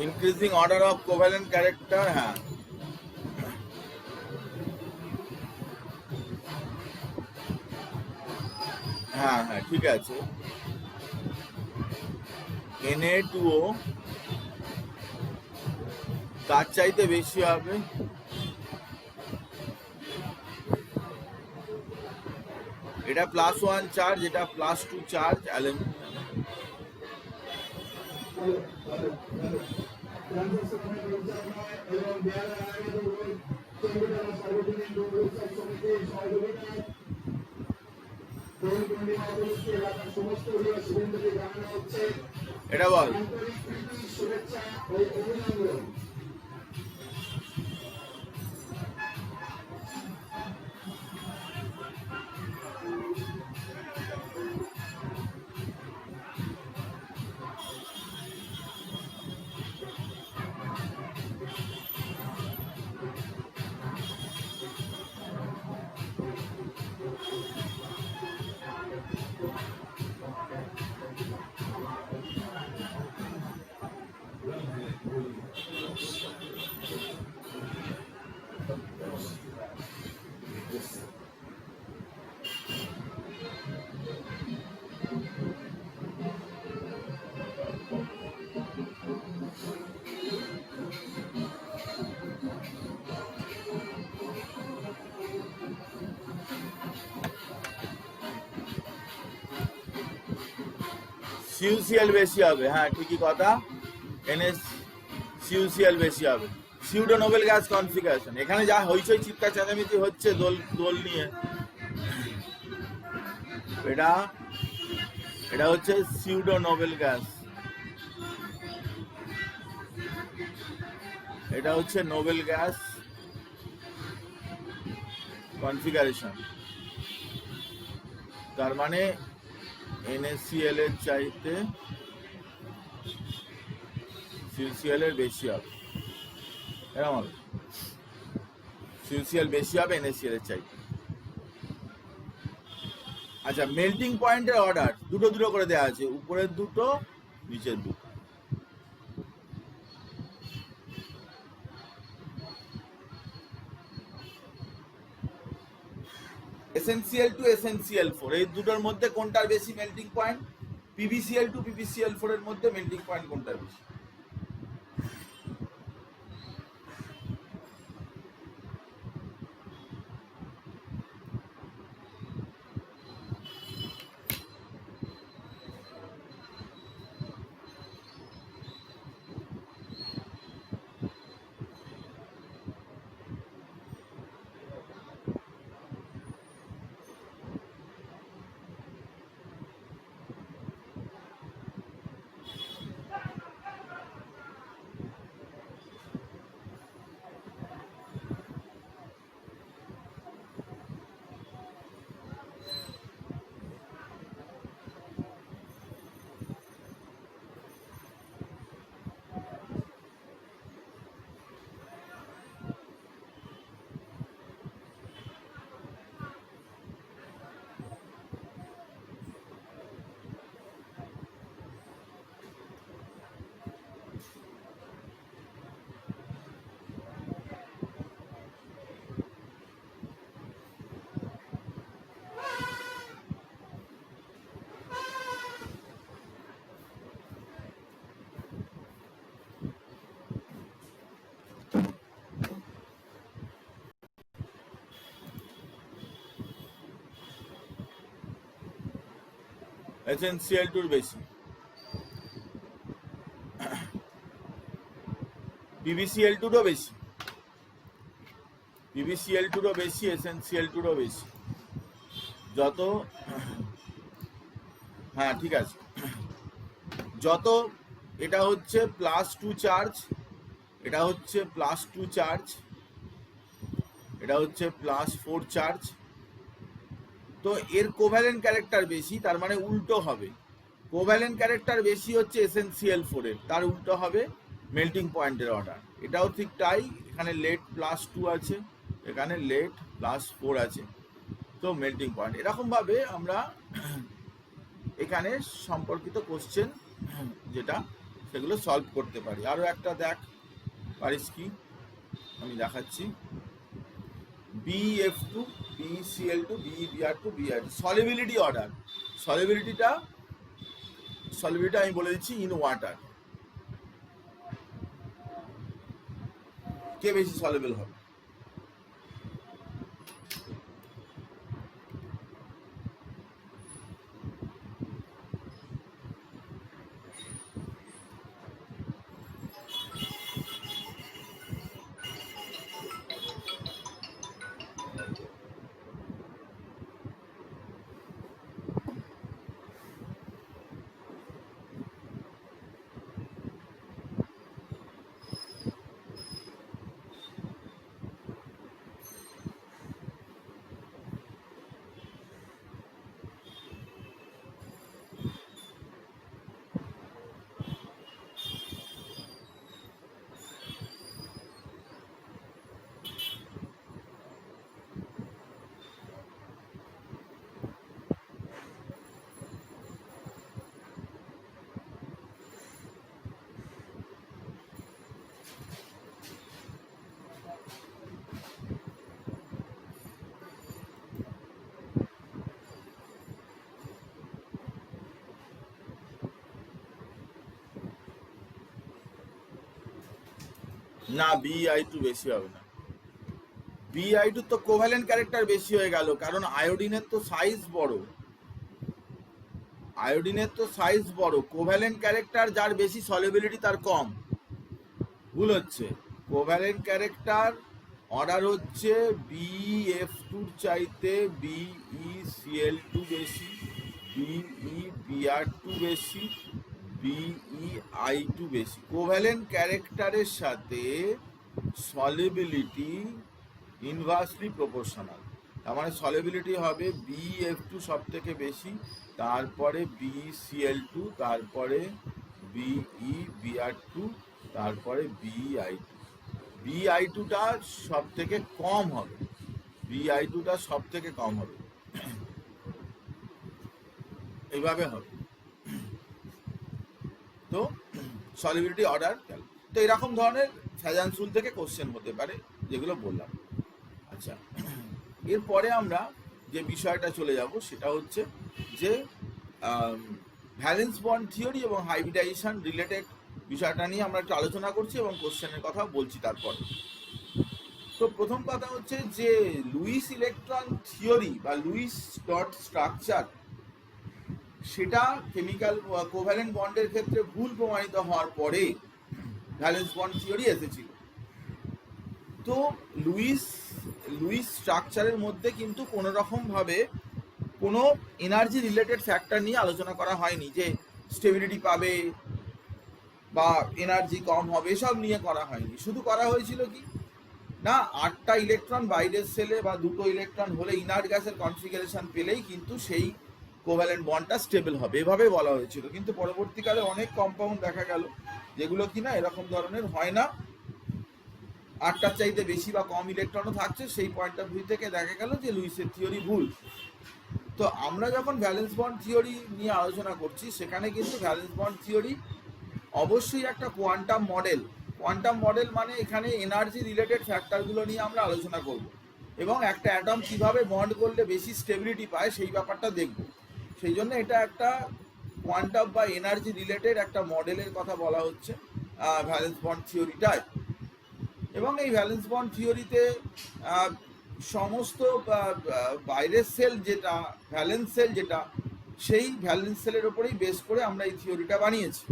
[SPEAKER 1] Increasing order of covalent character, হ্যাঁ হ্যাঁ হ্যাঁ ঠিক আছে। Na2O তার চাইতে বেশি হবে, এটা +1 চার্জ, এটা +2 চার্জ অ্যালুমিনিয়াম। এটা বল। সিউসিএল বেশি হবে, হ্যাঁ ঠিকই কথা। এনএস সিউসিএল বেশি হবে। সিউডো নোবেল গ্যাস কনফিগারেশন, এখানে যা হইচই চিৎকার চেঁচামেচি হচ্ছে দোল নিয়ে, এটা হচ্ছে সিউডো নোবেল গ্যাস, এটা হচ্ছে নোবেল গ্যাস কনফিগারেশন। তার মানে NaCl এর চাইতে সিউসিএল এর বেশি হবে, এরকম হবে। সিউসিএল বেশি হবে NaCl এর চাইতে। আচ্ছা, মেল্টিং পয়েন্টের অর্ডার দুটো করে দেওয়া আছে, উপরের দুটো নিচের দুটো। এসেনসিয়াল টু এসেনসিয়াল 4 এই দুটোর মধ্যে কোনটার বেশি melting point? PBCL two PBCL 4 এর মধ্যে মেল্টিং পয়েন্ট কোনটার বেশি? এসেনসিয়াল টুর বেশি, পিবিসিএল টুরও বেশি, পিবিসিএল টুরও বেশি, এসেনসিয়াল টুরও বেশি। যত, হ্যাঁ ঠিক আছে, যত এটা হচ্ছে +2 চার্জ, এটা হচ্ছে +2 চার্জ, এটা হচ্ছে +4 চার্জ, তো এর কোভ্যালেন্ট ক্যারেক্টার বেশি, তার মানে উল্টো হবে। কোভ্যালেন্ট ক্যারেক্টার বেশি হচ্ছে এসেনসিয়াল 4 এর, তার উল্টো হবে মেল্টিং পয়েন্টের অর্ডার। এটাও ঠিক তাই, এখানে লেট +2 আছে, এখানে লেট +4 আছে, তো মেল্টিং পয়েন্ট। এরকমভাবে আমরা এখানে সম্পর্কিত কোশ্চেন যেটা সেগুলো সলভ করতে পারি। আরও একটা দেখ পারিস কি, আমি দেখাচ্ছি। BF2 BCl2 BBr2 BR2 solubility order. সলিবিলিটিটা আমি বলে দিচ্ছি ইন ওয়াটার। কে বেশি সলিবল হবে? না, BI2 বেশি হবে না। BI2 তো কোভ্যালেন্ট ক্যারেক্টার বেশি হয়ে গেল, কারণ আয়োডিনের তো সাইজ বড়, আয়োডিনের তো সাইজ বড়। কোভ্যালেন্ট ক্যারেক্টার যার বেশি সলিবিলিটি তার কম। ভুল হচ্ছে, কোভ্যালেন্ট ক্যারেক্টার অর্ডার হচ্ছে BF2 চাইতে BeCl2 বেশি, BeBr2 বেশি, BeI2 বেশি। কোভ্যালেন্ট ক্যারেক্টারের সাথে সলিবিলিটি ইনভার্সলি প্রপোর্শনাল। তার মানে সলিবিলিটি হবে BF2 সব থেকে বেশি, তারপরে BeCl2, তারপরে BeBr2, তারপরে BeI2। BI2টা সব থেকে কম হবে, BI2টা সব থেকে কম হবে, এইভাবে হবে। তো সলিবিলিটি অর্ডার গেল। তো এরকম ধরনের সাজানসুল থেকে কোশ্চেন হতে পারে যেগুলো বললাম। আচ্ছা, এরপরে আমরা যে বিষয়টা চলে যাব সেটা হচ্ছে যে ভ্যালেন্স বন্ড থিওরি এবং হাইব্রিডাইজেশন রিলেটেড বিষয়টা নিয়ে আমরা একটু আলোচনা করছি এবং কোশ্চেনের কথা বলছি তারপর। তো প্রথম কথা হচ্ছে যে লুইস ইলেকট্রন থিওরি বা লুইস ডট স্ট্রাকচার সেটা কেমিক্যাল কোভ্যালেন্ট বন্ডের ক্ষেত্রে ভুল প্রমাণিত হওয়ার পরে ভ্যালেন্স বন্ড থিওরি এসেছিল। তো লুইস স্ট্রাকচারের মধ্যে কিন্তু কোনো রকমভাবে কোনো এনার্জি রিলেটেড ফ্যাক্টর নিয়ে আলোচনা করা হয়নি, যে স্টেবিলিটি পাবে বা এনার্জি কম হবে, এসব নিয়ে করা হয়নি। শুধু করা হয়েছিল কি না, 8টা ইলেকট্রন বাইরের সেলে বা 2টো ইলেকট্রন হলে ইনার্ট গ্যাসের কনফিগারেশন পেলেই কিন্তু সেই কোভ্যালেন্ট বন্ডটা স্টেবল হবে, এভাবে বলা হয়েছিল। কিন্তু পরবর্তীকালে অনেক কম্পাউন্ড দেখা গেল যেগুলো কিনা এরকম ধরনের হয় না, 8টার চাইতে বেশি বা কম ইলেকট্রনও থাকছে। সেই পয়েন্ট অফ ভিউ থেকে দেখা গেল যে লুইসের থিওরি ভুল। তো আমরা যখন ভ্যালেন্স বন্ড থিওরি নিয়ে আলোচনা করছি সেখানে কিন্তু ভ্যালেন্স বন্ড থিওরি অবশ্যই একটা কোয়ান্টাম মডেল। কোয়ান্টাম মডেল মানে এখানে এনার্জি রিলেটেড ফ্যাক্টরগুলো নিয়ে আমরা আলোচনা করব এবং একটা অ্যাটম কিভাবে বন্ড করলে বেশি স্টেবিলিটি পায় সেই ব্যাপারটা দেখব। সেই জন্য এটা একটা কোয়ান্টাম বা এনার্জি রিলেটেড একটা মডেলের কথা বলা হচ্ছে ভ্যালেন্স বন্ড থিওরিটায়। এবং এই ভ্যালেন্স বন্ড থিওরিতে সমস্ত বাইরের সেল যেটা ভ্যালেন্স সেল যেটা, সেই ভ্যালেন্স সেলের ওপরেই বেস করে আমরা এই থিওরিটা বানিয়েছি।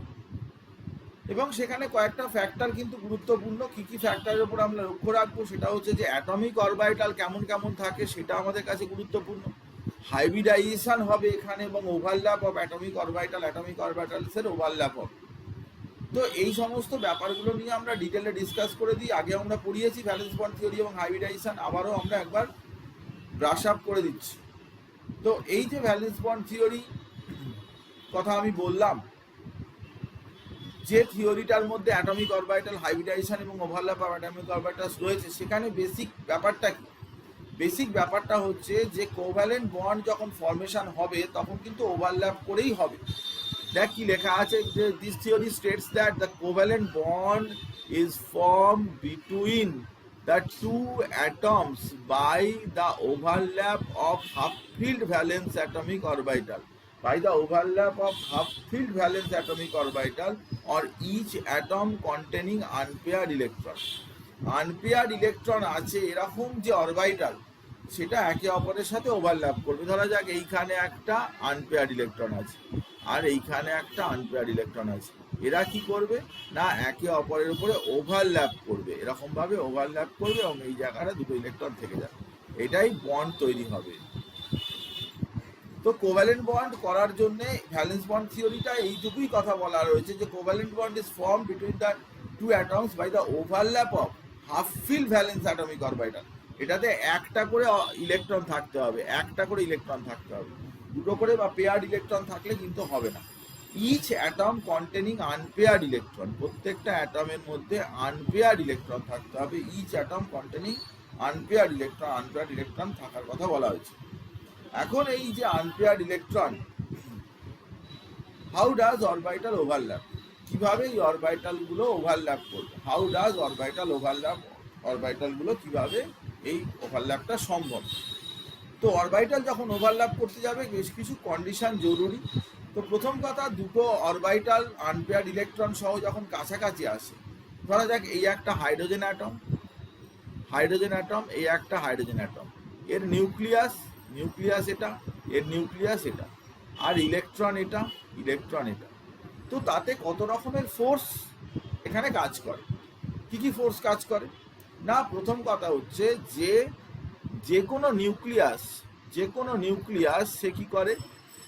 [SPEAKER 1] এবং সেখানে কয়েকটা ফ্যাক্টর কিন্তু গুরুত্বপূর্ণ। কী কী ফ্যাক্টরের উপর আমরা লক্ষ্য রাখবো সেটা হচ্ছে যে অ্যাটমিক অরবিটাল কেমন কেমন থাকে সেটা আমাদের কাছে গুরুত্বপূর্ণ, হাইব্রিডাইজেশন হবে এখানে এবং ওভারল্যাপ অফ অ্যাটমিক অরবিটালসের ওভারল্যাপ হবে। তো এই সমস্ত ব্যাপারগুলো নিয়ে আমরা ডিটেলে ডিসকাস করে দিই। আগে আমরা পড়িয়েছি ভ্যালেন্স বন্ড থিওরি এবং হাইব্রিডাইজেশন, আবারও আমরা একবার ব্রাশ আপ করে দিচ্ছি। তো এই যে ভ্যালেন্স বন্ড থিওরি কথা আমি বললাম, যে থিওরিটার মধ্যে অ্যাটমিক অরবিটাল, হাইব্রিডাইজেশন এবং ওভারল্যাপ অফ অ্যাটমিক অরবিটালস রয়েছে, সেখানে বেসিক ব্যাপারটা কি? বেসিক ব্যাপারটা হচ্ছে যে কোভ্যালেন্ট বন্ড যখন ফর্মেশন হবে তখন কিন্তু ওভারল্যাপ করেই হবে। দেখ কি লেখা আছে, যে this theory states that the covalent bond is form between the two atoms by the overlap of half filled valence atomic orbital, by the overlap of half-filled valence atomic orbital or each atom containing unpaired electron. Unpaired electron আছে এরকম যে orbital সেটা একে অপরের সাথে overlap করবে। ধরা যাক এইখানে একটা আনপেয়ার্ড ইলেকট্রন আছে আর এইখানে একটা আনপেয়ার্ড ইলেকট্রন আছে, এরা কি করবে না একে অপরের উপরে ওভারল্যাপ করবে, এরকমভাবে ওভারল্যাপ করবে এবং এই জায়গাটা দুটো ইলেকট্রন থেকে যাবে, এটাই বন্ড তৈরি হবে। তো কোভ্যালেন্ট বন্ড করার জন্য ভ্যালেন্স বন্ড থিওরিটা এইটুকুই কথা বলা রয়েছে যে covalent bond is form between the two atoms by the overlap of half filled valence atomic orbital. এটাতে একটা করে ইলেকট্রন থাকতে হবে, একটা করে ইলেকট্রন থাকতে হবে, দুটো করে বা পেয়ার্ড ইলেকট্রন থাকলে কিন্তু হবে না। Each atom containing unpaired electron, প্রত্যেকটা অ্যাটমের মধ্যে আনপেয়ার্ড ইলেকট্রন থাকতে হবে। Each atom containing unpaired electron থাকার কথা বলা হয়েছে। এখন এই যে unpaired electron, how does orbital overlap, কিভাবে এই অরবিটালগুলো ওভারল্যাপ করবে, হাউ ডাজ অরবিটালগুলো কিভাবে এই ওভারল্যাপটা সম্ভব। তো অরবিটাল যখন ওভারল্যাপ করতে যাবে বেশ কিছু কন্ডিশন জরুরি। তো প্রথম কথা, দুটো অরবিটাল আনপেয়ার্ড ইলেকট্রন সহ যখন কাছাকাছি আসে, ধরা যাক এই একটা হাইড্রোজেন অ্যাটম, এই একটা হাইড্রোজেন অ্যাটম, এর নিউক্লিয়াস এটা, এর নিউক্লিয়াস এটা, আর ইলেকট্রন এটা। তো তাতে কত রকমের ফোর্স এখানে কাজ করে, কি ফোর্স কাজ করে না, প্রথম কথা হচ্ছে যে কোনো নিউক্লিয়াস সে কি করে,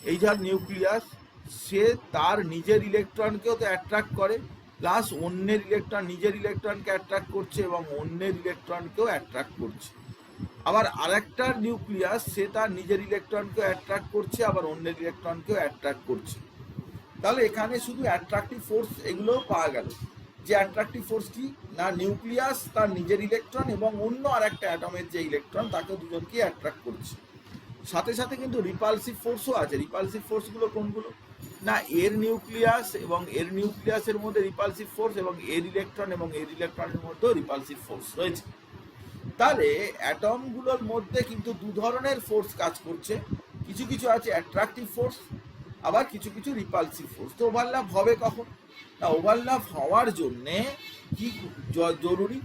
[SPEAKER 1] এই যার নিউক্লিয়াস সে তার নিজের ইলেকট্রনকেও তো অ্যাট্রাক্ট করে, প্লাস অন্যের ইলেকট্রন নিজের ইলেকট্রনকে অ্যাট্রাক্ট করছে এবং অন্যের ইলেকট্রনকেও অ্যাট্রাক্ট করছে। আবার আরেকটা নিউক্লিয়াস সে তার নিজের ইলেকট্রনকেও অ্যাট্রাক্ট করছে আবার অন্যের ইলেকট্রনকেও অ্যাট্রাক্ট করছে। তাহলে এখানে শুধু অ্যাট্রাকটিভ ফোর্স এগুলোও পাওয়া গেল। যে অ্যাট্রাকটিভ ফোর্স কি না, নিউক্লিয়াস তার নিজের ইলেকট্রন এবং অন্য আরেকটা অ্যাটমের যে ইলেকট্রন তাকে দুজনকে অ্যাট্রাক্ট করছে। সাথে সাথে কিন্তু রিপালসিভ ফোর্সও আছে। রিপালসিভ ফোর্সগুলো কোনগুলো না, এর নিউক্লিয়াস এবং এর নিউক্লিয়াসের মধ্যে রিপালসিভ ফোর্স এবং এর ইলেকট্রন এবং এর ইলেকট্রনের মধ্যেও রিপালসিভ ফোর্স রয়েছে। তাহলে অ্যাটমগুলোর মধ্যে কিন্তু দু ধরনের ফোর্স কাজ করছে, কিছু কিছু আছে অ্যাট্রাকটিভ ফোর্স, আবার কিছু কিছু রিপালসিভ ফোর্স। তো ওভারল্যাপ হবে কখন? না, ওভারল্যাপ হওয়ার জন্যে কি জরুরি?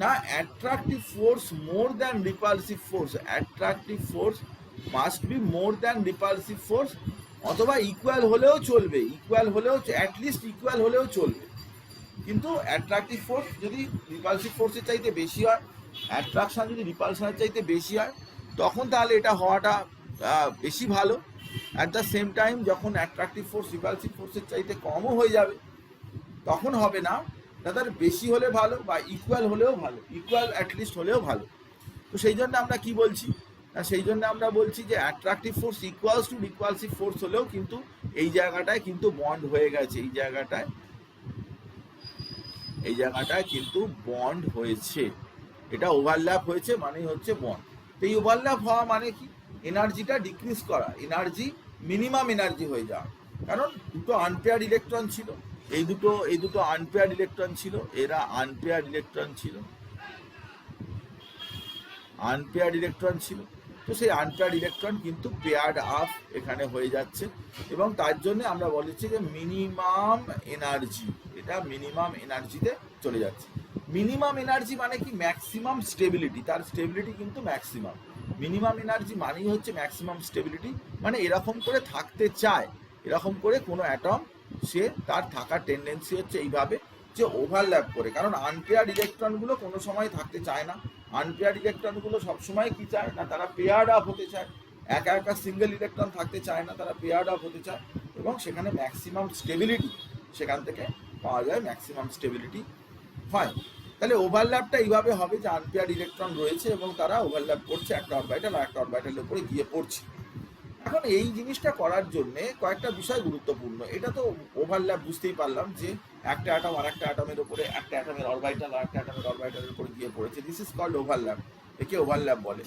[SPEAKER 1] না, attractive force more than repulsive force, attractive force must be more than repulsive force, অথবা ইকুয়াল হলেও চলবে, ইকুয়াল হলেও অ্যাটলিস্ট ইকুয়াল হলেও চলবে। কিন্তু অ্যাট্রাকটিভ ফোর্স যদি রিপালসিভ ফোর্সের চাইতে বেশি হয়, অ্যাট্রাকশন যদি রিপালশনের চাইতে বেশি হয়, তখন তাহলে এটা হওয়াটা বেশি ভালো। অ্যাট দ্য সেম টাইম যখন অ্যাট্রাকটিভ ফোর্স রিপালসিভ ফোর্সের চাইতে কমও হয়ে যাবে, তখন হবে না, তাদের বেশি হলে ভালো বা ইকুয়াল হলেও ভালো, ইকুয়াল অ্যাটলিস্ট হলেও ভালো। তো সেই জন্য আমরা কি বলছি না, সেই জন্য আমরা বলছি যে attractive force equals to repulsive force হলেও কিন্তু এই জায়গাটায় কিন্তু বন্ড হয়ে গেছে, এই জায়গাটায় কিন্তু বন্ড হয়েছে, এটা ওভারল্যাপ হয়েছে মানেই হচ্ছে বন্ড। তো এই ওভারল্যাপ হওয়া মানে কি? এনার্জিটা ডিক্রিজ করা, এনার্জি মিনিমাম এনার্জি হয়ে যাওয়া। কারণ দুটো আনপেয়ার ইলেকট্রন ছিল, এই দুটো আনপেয়ার ইলেকট্রন ছিল, এরা আনপেয়ার ইলেকট্রন ছিল। তো সেই আনপেয়ার ইলেকট্রন কিন্তু পেয়ার্ড আপ এখানে হয়ে যাচ্ছে, এবং তার জন্য আমরা বলেছি যে মিনিমাম এনার্জি, এটা মিনিমাম এনার্জিতে চলে যাচ্ছে। মিনিমাম এনার্জি মানে কি? ম্যাক্সিমাম স্টেবিলিটি, তার স্টেবিলিটি কিন্তু ম্যাক্সিমাম। মিনিমাম এনার্জি মানেই হচ্ছে ম্যাক্সিমাম স্টেবিলিটি, মানে এরকম করে থাকতে চায়, এরকম করে কোনো অ্যাটম সে তার থাকার টেন্ডেন্সি হচ্ছে এইভাবে যে ওভারল্যাপ করে। কারণ আনপেয়ার ইলেকট্রনগুলো কোনো সময় থাকতে চায় না, আনপেয়ার ইলেকট্রনগুলো সবসময় কি চায় না, তারা পেয়ার্ড আপ হতে চায়, একা একা সিঙ্গেল ইলেকট্রন থাকতে চায় না, তারা পেয়ার্ড আপ হতে চায়, এবং সেখানে ম্যাক্সিমাম স্টেবিলিটি সেখান থেকে পাওয়া যায়, ম্যাক্সিমাম স্টেবিলিটি হয়। তাহলে ওভারল্যাপটা এইভাবে হবে যে আনপেয়ার ইলেকট্রন রয়েছে এবং তারা ওভারল্যাপ করছে, একটা অরবিটাল আর একটা অরবিটালের উপরে গিয়ে পড়ছে। এখন এই জিনিসটা করার জন্য কয়েকটা বিষয় গুরুত্বপূর্ণ। এটা তো ওভারল্যাপ বুঝতেই পারলাম যে একটা অ্যাটম আর একটা অ্যাটমের উপরে, একটা অ্যাটমের অরবিটাল আর একটা অ্যাটমের অরবিটালের উপরে গিয়ে পড়েছে, দিস ইজ কল্ড ওভারল্যাপ, একে ওভারল্যাপ বলে।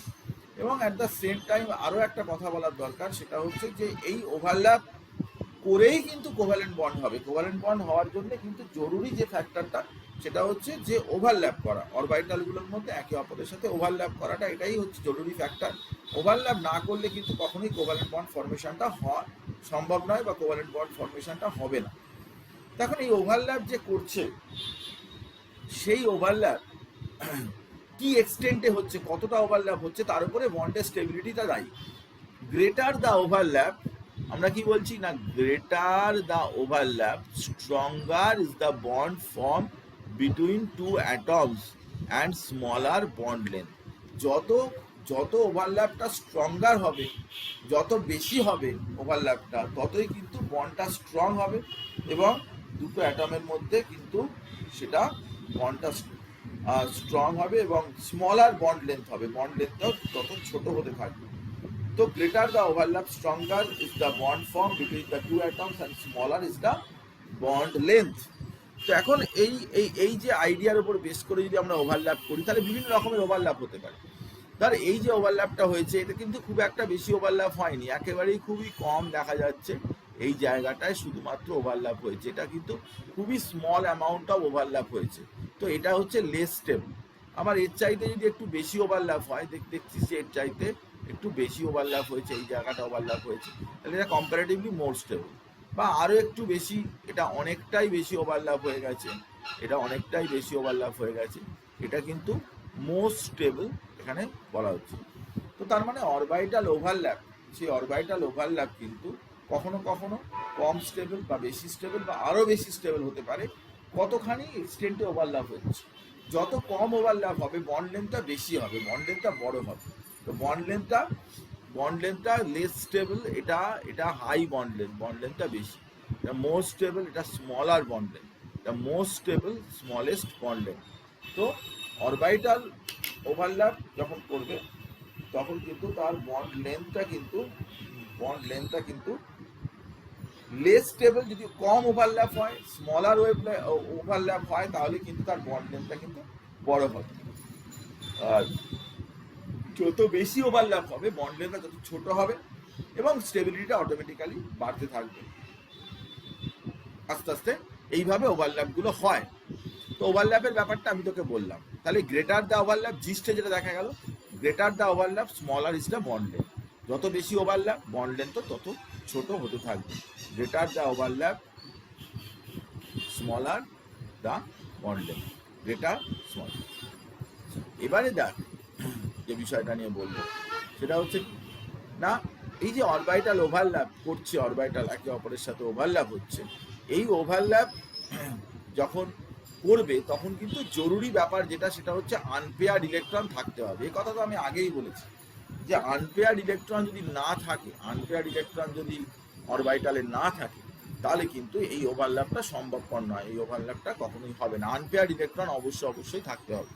[SPEAKER 1] এবং অ্যাট দ্য সেম টাইম আরও একটা কথা বলার দরকার, সেটা হচ্ছে যে এই ওভারল্যাপ করেই কিন্তু কোভ্যালেন্ট বন্ড হবে। কোভ্যালেন্ট বন্ড হওয়ার জন্য কিন্তু জরুরি যে ফ্যাক্টরটা, সেটা হচ্ছে যে ওভারল্যাপ করা, অরবিটালগুলোর মধ্যে একে অপরের সাথে ওভারল্যাপ করাটা, এটাই হচ্ছে জরুরি ফ্যাক্টর। ওভারল্যাপ না করলে কিন্তু কখনোই কোভ্যালেন্ট বন্ড ফর্মেশনটা হওয়া সম্ভব নয়, বা কোভ্যালেন্ট বন্ড ফর্মেশনটা হবে না। তখন এই ওভারল্যাপ যে করছে, সেই ওভারল্যাপ কি এক্সটেন্টে হচ্ছে, কতটা ওভারল্যাপ হচ্ছে, তার উপরে বন্ডের স্টেবিলিটিটা দায়ী। গ্রেটার দ্য ওভারল্যাপ, আমরা কি বলছি না, greater the overlap stronger is the bond form between two atoms and smaller bond length. যত ওভারল্যাপটা স্ট্রঙ্গার হবে, যত বেশি হবে ওভারল্যাপটা, ততই কিন্তু বন্ডটা স্ট্রং হবে, এবং দুটো অ্যাটমের মধ্যে কিন্তু সেটা বন্ডটা স্ট্রং হবে, এবং স্মলার বন্ড লেন্থ হবে, বন্ড লেন্থটাও তত ছোট হতে থাকবে। তো greater the overlap, stronger is the bond formed between the two atoms and smaller is the bond length. তো এখন এই যে আইডিয়ার উপর বেস করে যদি আমরা ওভারল্যাপ করি, তাহলে বিভিন্ন রকমের ওভারল্যাপ হতে পারে। ধর এই যে ওভারল্যাপটা হয়েছে, এটা কিন্তু খুব একটা বেশি ওভারল্যাপ হয়নি, একেবারেই খুবই কম দেখা যাচ্ছে এই জায়গাটায় শুধুমাত্র ওভারল্যাপ হয়েছে, এটা কিন্তু খুবই স্মল অ্যামাউন্ট অফ ওভারল্যাপ হয়েছে। তো এটা হচ্ছে লেস স্টেবল। আবার এর চাইতে যদি একটু বেশি ওভারল্যাপ হয়, দেখছি যে এর চাইতে একটু বেশি ওভারল্যাপ হয়েছে, এই জায়গাটা ওভারল্যাপ হয়েছে, তাহলে এটা কম্পারেটিভলি মোর স্টেবল। বা আরও একটু বেশি, এটা অনেকটাই বেশি ওভারল্যাপ হয়ে গেছে, এটা অনেকটাই বেশি ওভারল্যাপ হয়ে গেছে, এটা কিন্তু মোস্ট স্টেবল এখানে বলা হচ্ছে। তো তার মানে অরবিটাল ওভারল্যাপ, সেই অরবিটাল ওভারল্যাপ কিন্তু কখনো কখনো কম স্টেবল বা বেশি স্টেবল বা আরও বেশি স্টেবল হতে পারে, কতখানি এক্সটেন্টে ওভারল্যাপ হচ্ছে। যত কম ওভারল্যাপ হবে বন্ড লেন্থটা বেশি হবে, বন্ড লেন্থটা বড় হবে। তো বন্ড লেন্থটা লেস স্টেবল, এটা হাই বন্ড লেন্থটা বেশি। এটা মোর স্টেবল, এটা স্মলার বন্ড লেন্থ, এটা most stable smallest bond length. তো অরবিটাল ওভারল্যাপ যখন করবে, তখন কিন্তু তার বন্ড লেন্থটা কিন্তু লেস স্টেবল। যদি কম ওভারল্যাপ হয়, স্মলার ওভারল্যাপ হয়, তাহলে কিন্তু তার বন্ড লেন্থটা কিন্তু বড় হবে। আর যত বেশি ওভারল্যাপ হবে, বন্ড লেন্থটা যত ছোট হবে, এবং স্টেবিলিটিটা অটোমেটিক্যালি বাড়তে থাকবে। আস্তে আস্তে এইভাবে ওভারল্যাপগুলো হয়। তো ওভারল্যাপের ব্যাপারটা আমি তোকে বললাম। তাহলে গ্রেটার দ্য ওভারল্যাপ জিস্টে যেটা দেখা গেল, greater the overlap smaller is the bond length. যত বেশি ওভারল্যাপ বন্ড লেন্থ তত ছোট হতে থাকবে। Greater the overlap smaller the bond length, greater small. এবারে দেখ যে বিষয়টা নিয়ে বলবো সেটা হচ্ছে না, এই যে অরবাইটাল ওভারল্যাপ করছে, অরবাইটাল একে অপরের সাথে ওভারল্যাপ হচ্ছে, এই ওভারল্যাপ যখন করবে তখন কিন্তু জরুরি ব্যাপার যেটা সেটা হচ্ছে আনপেয়ার্ড ইলেকট্রন থাকতে হবে। এই কথা তো আমি আগেই বলেছি যে আনপেয়ার্ড ইলেকট্রন যদি না থাকে, আনপেয়ার্ড ইলেকট্রন যদি অরবাইটালে না থাকে তাহলে কিন্তু এই ওভারল্যাপটা সম্ভবপর নয়, এই ওভারল্যাপটা কখনোই হবে না। আনপেয়ার্ড ইলেকট্রন অবশ্যই থাকতে হবে।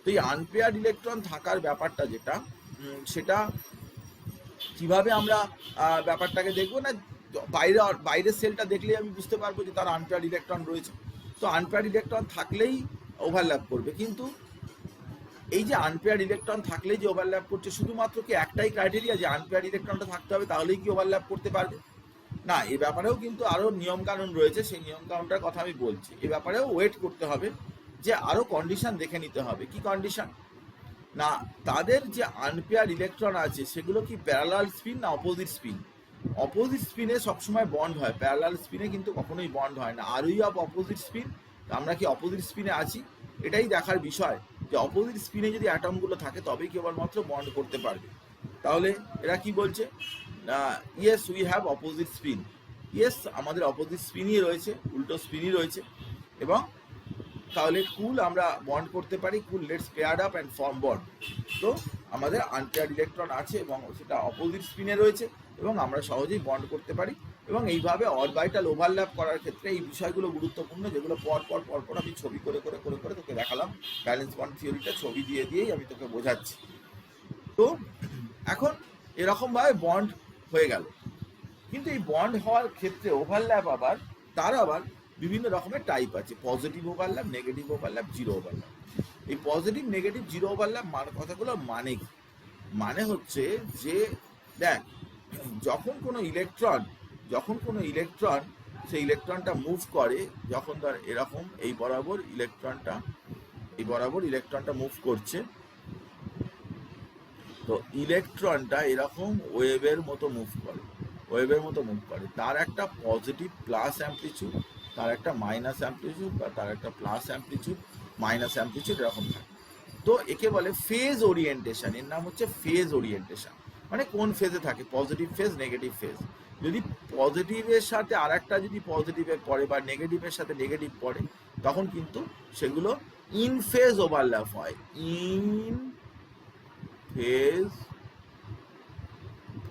[SPEAKER 1] তো এই আনপেয়ার্ড ইলেকট্রন থাকার ব্যাপারটা যেটা সেটা কিভাবে আমরা ব্যাপারটাকে দেখবো না, বাইরের সেলটা দেখলেই আমি বুঝতে পারবো যে তার আনপেয়ার্ড ইলেকট্রন রয়েছে। তো আনপেয়ার্ড ইলেকট্রন থাকলেই ওভারল্যাপ করবে, কিন্তু এই যে আনপেয়ার্ড ইলেকট্রন থাকলেই যে ওভারল্যাপ করছে, শুধুমাত্র কি একটাই ক্রাইটেরিয়া যে আনপেয়ার্ড ইলেকট্রনটা থাকতে হবে তাহলেই কি ওভারল্যাপ করতে পারবে? না, এই ব্যাপারেও কিন্তু আরো নিয়ম কানুন রয়েছে, সেই নিয়ম কানুনটার কথা আমি বলছি। এই ব্যাপারেও ওয়েট করতে হবে, যে আরো কন্ডিশন দেখে নিতে হবে। কি কন্ডিশন? না, তাদের যে আনপেয়ার ইলেকট্রন আছে সেগুলো কি প্যারালাল স্পিন না অপোজিট স্পিন? অপোজিট স্পিনে সবসময় বন্ড হয়, প্যারালাল স্পিনে কিন্তু কখনোই বন্ড হয় না। আর উই অফ অপোজিট স্পিন, আমরা কি অপোজিট স্পিনে আছি? এটাই দেখার বিষয় যে অপোজিট স্পিনে যদি অ্যাটমগুলো থাকে তবেই কেবলমাত্র বন্ড করতে পারবে। তাহলে এরা কি বলছে? Yes we have opposite spin. Yes, আমাদের অপোজিট স্পিনই রয়েছে, উল্টো স্পিনই রয়েছে। এবং তাহলে কুল আমরা বন্ড করতে পারি, cool let's paired up and form bond. তো আমাদের আনপেয়ার্ড ইলেকট্রন আছে এবং সেটা অপোজিট স্পিনে রয়েছে এবং আমরা সহজেই বন্ড করতে পারি। এবং এইভাবে অরবাইটাল ওভারল্যাপ করার ক্ষেত্রে এই বিষয়গুলো গুরুত্বপূর্ণ, যেগুলো পর আমি ছবি করে তোকে দেখালাম। ব্যালেন্স বন্ড থিওরিটা ছবি দিয়েই আমি তোকে বোঝাচ্ছি। তো এখন এরকমভাবে বন্ড হয়ে গেল, কিন্তু এই বন্ড হওয়ার ক্ষেত্রে ওভারল্যাপ তার আবার বিভিন্ন রকমের টাইপ আছে। Positive overlap, negative overlap, zero overlap. এই পজিটিভ, নেগেটিভ, জিরো ওভারল্যাপ কথাগুলো মানে কি? মানে হচ্ছে যে দেখ, যখন কোনো ইলেকট্রন সেই ইলেকট্রনটা মুভ করে, যখন ধর এরকম এই বরাবর ইলেকট্রনটা মুভ করছে, তো ইলেকট্রনটা এরকম ওয়েভের মতো মুভ করে। তার একটা পজিটিভ প্লাস অ্যাম্পলিটিউড, তার একটা মাইনাস অ্যাম্পলিটিউড, বা তার একটা প্লাস অ্যাম্পলিটিউড, মাইনাস অ্যাম্পলিটিউড, এরকম থাকে। তো একে বলে ফেজ ওরিয়েন্টেশন। এর নাম হচ্ছে ফেজ ওরিয়েন্টেশন। মানে কোন ফেজে থাকে, পজিটিভ ফেজ, নেগেটিভ ফেজ। যদি পজিটিভের সাথে আর একটা যদি পজিটিভে পড়ে বা নেগেটিভের সাথে নেগেটিভ পড়ে, তখন কিন্তু সেগুলো ইন ফেজ ওভারল্যাপ হয়। In phase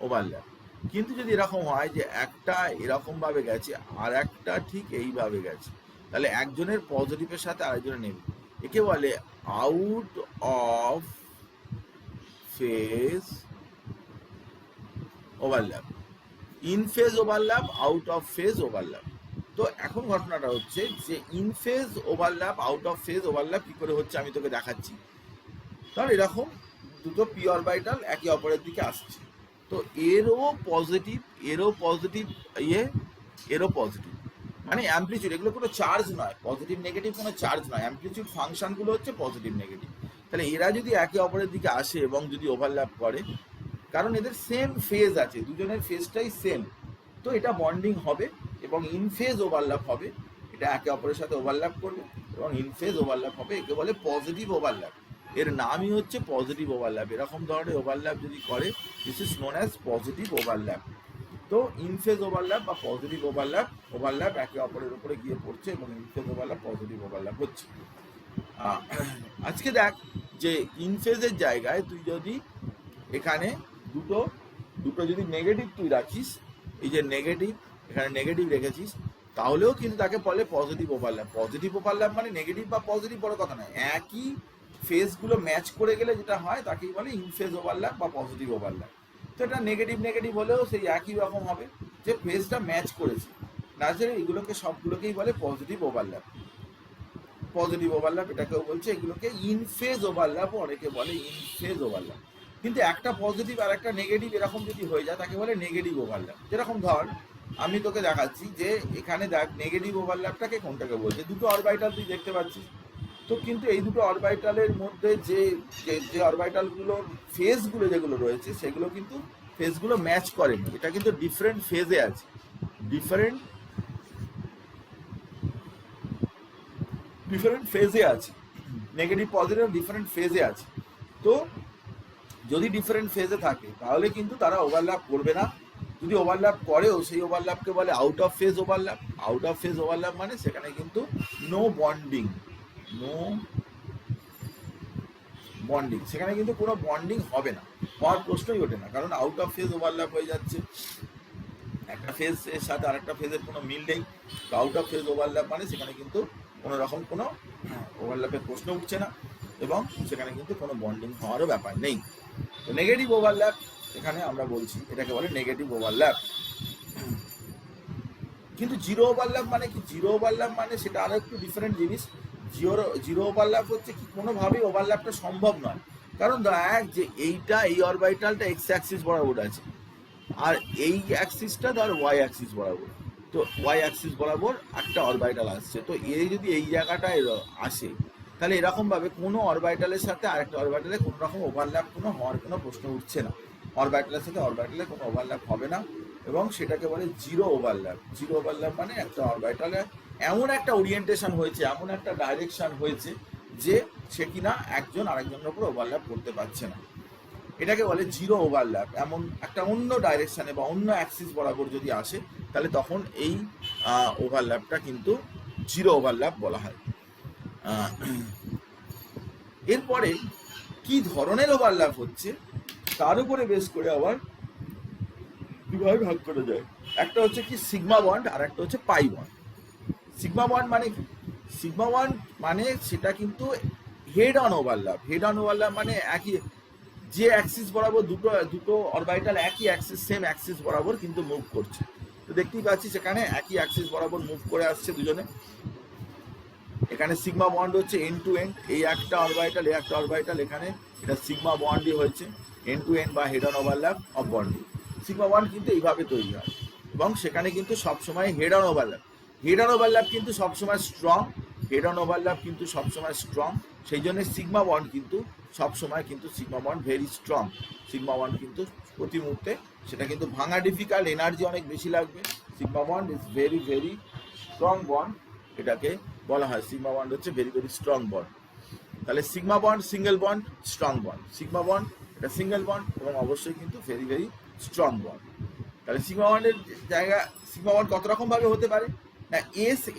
[SPEAKER 1] overlap. কিন্তু যদি এরকম হয় যে একটা এরকম ভাবে গেছে আর একটা ঠিক এইভাবে গেছে, তাহলে একজনের পজিটিভের সাথে আরেকজনের নেগেটিভ, একে বলে out of phase overlap. In phase overlap, out of phase overlap. তো এখন ঘটনাটা হচ্ছে যে in phase overlap, out of phase overlap কি করে হচ্ছে আমি তোকে দেখাচ্ছি। তাহলে এরকম দুটো পি অরবিটাল একে অপরের দিকে আসছে, তো এরও পজিটিভ, এরও পজিটিভ, এরও পজিটিভ, মানে অ্যাম্পলিটিউড, এগুলো কোনো চার্জ নয়, পজিটিভ নেগেটিভ কোনো চার্জ নয়, অ্যাম্পলিটিউড ফাংশনগুলো হচ্ছে পজিটিভ নেগেটিভ। তাহলে এরা যদি একে অপরের দিকে আসে এবং যদি ওভারল্যাপ করে, কারণ এদের সেম ফেজ আছে, দুজনের ফেজটাই সেম, তো এটা বন্ডিং হবে এবং ইন ফেজ ওভারল্যাপ হবে। এটা একে অপরের সাথে ওভারল্যাপ করবে এবং ইন ফেজ ওভারল্যাপ হবে, একে বলে পজিটিভ ওভারল্যাপ। এর নামই হচ্ছে পজিটিভ ওভারল্যাপ। এরকম ধরনের ওভারল্যাপ যদি করে, this is known as positive overlap. তো ইনফেজ ওভারল্যাপ বা পজিটিভ ওভারল্যাপ একে অপরের উপরে গিয়ে পড়ছে এবং ইনফেজ ওভারল্যাপ, পজিটিভ ওভারল্যাপ হচ্ছে। আজকে দেখ যে ইনফেজের জায়গায় তুই যদি এখানে দুটো যদি নেগেটিভ তুই রাখিস, এই যে নেগেটিভ, এখানে নেগেটিভ রেখেছিস, তাহলেও কিন্তু তাকে বলে পজিটিভ ওভারল্যাপ। পজিটিভ ওভারল্যাপ মানে নেগেটিভ বা পজিটিভ বড় কথা নয়, একই ফেজগুলো ম্যাচ করে গেলে যেটা হয় তাকেই বলে ইনফেজ ওভারল্যাপ বা পজিটিভ ওভারল্যাপ। তো এটা নেগেটিভ হলেও সেই একই রকম হবে যে ফেজটা ম্যাচ করেছে। না যে এগুলোকে সবগুলোকেই বলে পজিটিভ ওভারল্যাপ। পজিটিভ ওভারল্যাপ এটাকেও বলছে, এগুলোকে ইনফেজ ওভারল্যাপ, অনেকে বলে ইনফেজ ওভারল্যাপ। কিন্তু একটা পজিটিভ আর একটা নেগেটিভ এরকম যদি হয়ে যায় তাকে বলে নেগেটিভ ওভারল্যাপ। যেরকম ধর আমি তোকে দেখাচ্ছি যে এখানে দেখ নেগেটিভ ওভারল্যাপটাকে কোনটাকে বলছে, দুটো অরবিটাল তুই দেখতে পাচ্ছিস। তো কিন্তু এই দুটো অরবিটালের মধ্যে যে যে অরবিটালগুলোর ফেজগুলো যেগুলো রয়েছে সেগুলো কিন্তু ফেজগুলো ম্যাচ করেনি, এটা কিন্তু ডিফারেন্ট ফেজে আছে, ডিফারেন্ট ফেজে আছে, নেগেটিভ পজিটিভ ডিফারেন্ট ফেজে আছে। তো যদি ডিফারেন্ট ফেজে থাকে তাহলে কিন্তু তারা ওভারল্যাপ করবে না, যদি ওভারল্যাপ করেও সেই ওভারল্যাপকে বলে out of phase overlap. Out of phase overlap মানে সেখানে কিন্তু নো বন্ডিং, সেখানে কিন্তু কোনো বন্ডিং হবে না, হওয়ার প্রশ্নই ওঠে না, কারণ আউট অফ ফেজ ওভারল্যাপ হয়ে যাচ্ছে, একটা ফেজ এর সাথে আরেকটা ফেজের কোনো মিল নেই। তো আউট অফ ফেজ ওভারল্যাপ মানে সেখানে কিন্তু কোনো রকম কোনো ওভারল্যাপের প্রশ্ন উঠছে না এবং সেখানে কিন্তু কোনো বন্ডিং হওয়ারও ব্যাপার নেই। তো নেগেটিভ ওভারল্যাপ এখানে আমরা বলছি, এটাকে বলে নেগেটিভ ওভারল্যাপ। কিন্তু জিরো ওভারল্যাপ মানে কি? জিরো ওভারল্যাপ মানে সেটা আরো একটু ডিফারেন্ট জিনিস। জিরো ওভারল্যাপ হচ্ছে কি কোনোভাবেই ওভারল্যাপটা সম্ভব নয়, কারণ দেখ যে এইটা এই অরবিটালটা এক্স অ্যাক্সিস বরাবর আছে আর এই অ্যাক্সিসটা ধর ওয়াই অ্যাক্সিস বরাবর, তো ওয়াই অ্যাক্সিস বরাবর একটা অরবিটাল আসছে, তো এই যদি এই জায়গাটায় আসে তাহলে এরকমভাবে কোনো অরবিটালের সাথে আরেকটা অরবিটালে কোনো রকম ওভারল্যাপ কোনো হওয়ার কোনো প্রশ্ন উঠছে না, অরবিটালের সাথে অরবিটালে কোনো ওভারল্যাপ হবে না এবং সেটাকে বলে জিরো ওভারল্যাপ। জিরো ওভারল্যাপ মানে একটা অরবিটালে এমন একটা ওরিয়েন্টেশন হয়েছে, এমন একটা ডাইরেকশন হয়েছে যে সে কিনা একজন আরেকজনের উপর ওভারল্যাপ করতে পারছে না, এটাকে বলে জিরো ওভারল্যাপ। এমন একটা অন্য ডাইরেকশানে বা অন্য অ্যাক্সিস বরাবর যদি আসে তাহলে তখন এই ওভারল্যাপটা কিন্তু জিরো ওভারল্যাপ বলা হয়। এরপরে কি ধরনের ওভারল্যাপ হচ্ছে তার উপরে বেস করে আবার দুভাবে ভাগ করা যায়, একটা হচ্ছে কি সিগমা বন্ড আর একটা হচ্ছে পাই বন্ড। সিগমা বন্ড মানে কি? সিগমা বন্ড মানে সেটা কিন্তু head on overlap. Head on overlap মানে একই যে অ্যাক্সিস বরাবর দুটো অরবিটাল একই অ্যাক্সিস সেম অ্যাক্সিস বরাবর কিন্তু মুভ করছে। তো দেখতেই পাচ্ছি সেখানে একই অ্যাক্সিস বরাবর মুভ করে আসছে দুজনে। এখানে সিগমা বন্ড হচ্ছে এন্ড টু এন্ড, এই একটা অরবিটাল এই একটা অরবিটাল, এখানে এটা সিগমা বন্ডই হয়েছে এন্ড টু এন্ড বা head on overlap of bonding. Sigma bond কিন্তু এইভাবে তৈরি হয় এবং সেখানে কিন্তু সবসময় head on overlap, head on overlap কিন্তু সবসময় স্ট্রং, হেড অন ওভারল্যাপ কিন্তু সবসময় স্ট্রং, সেই জন্য সিগমা বন্ড কিন্তু সবসময় কিন্তু sigma bond very strong. Sigma bond কিন্তু প্রতি মুহূর্তে সেটা কিন্তু ভাঙা ডিফিকাল্ট, এনার্জি অনেক বেশি লাগবে। Sigma bond is very very strong bond, এটাকে বলা হয় সিগমা বন্ড হচ্ছে ভেরি ভেরি স্ট্রং বন্ড। তাহলে sigma bond single bond strong bond, sigma bond এটা সিঙ্গেল বন্ড এবং অবশ্যই কিন্তু ভেরি ভেরি স্ট্রং বন্ড। তাহলে সিগমা বন্ডের জায়গা, সিগমা বন্ড কত রকম ভাবে হতে পারে না,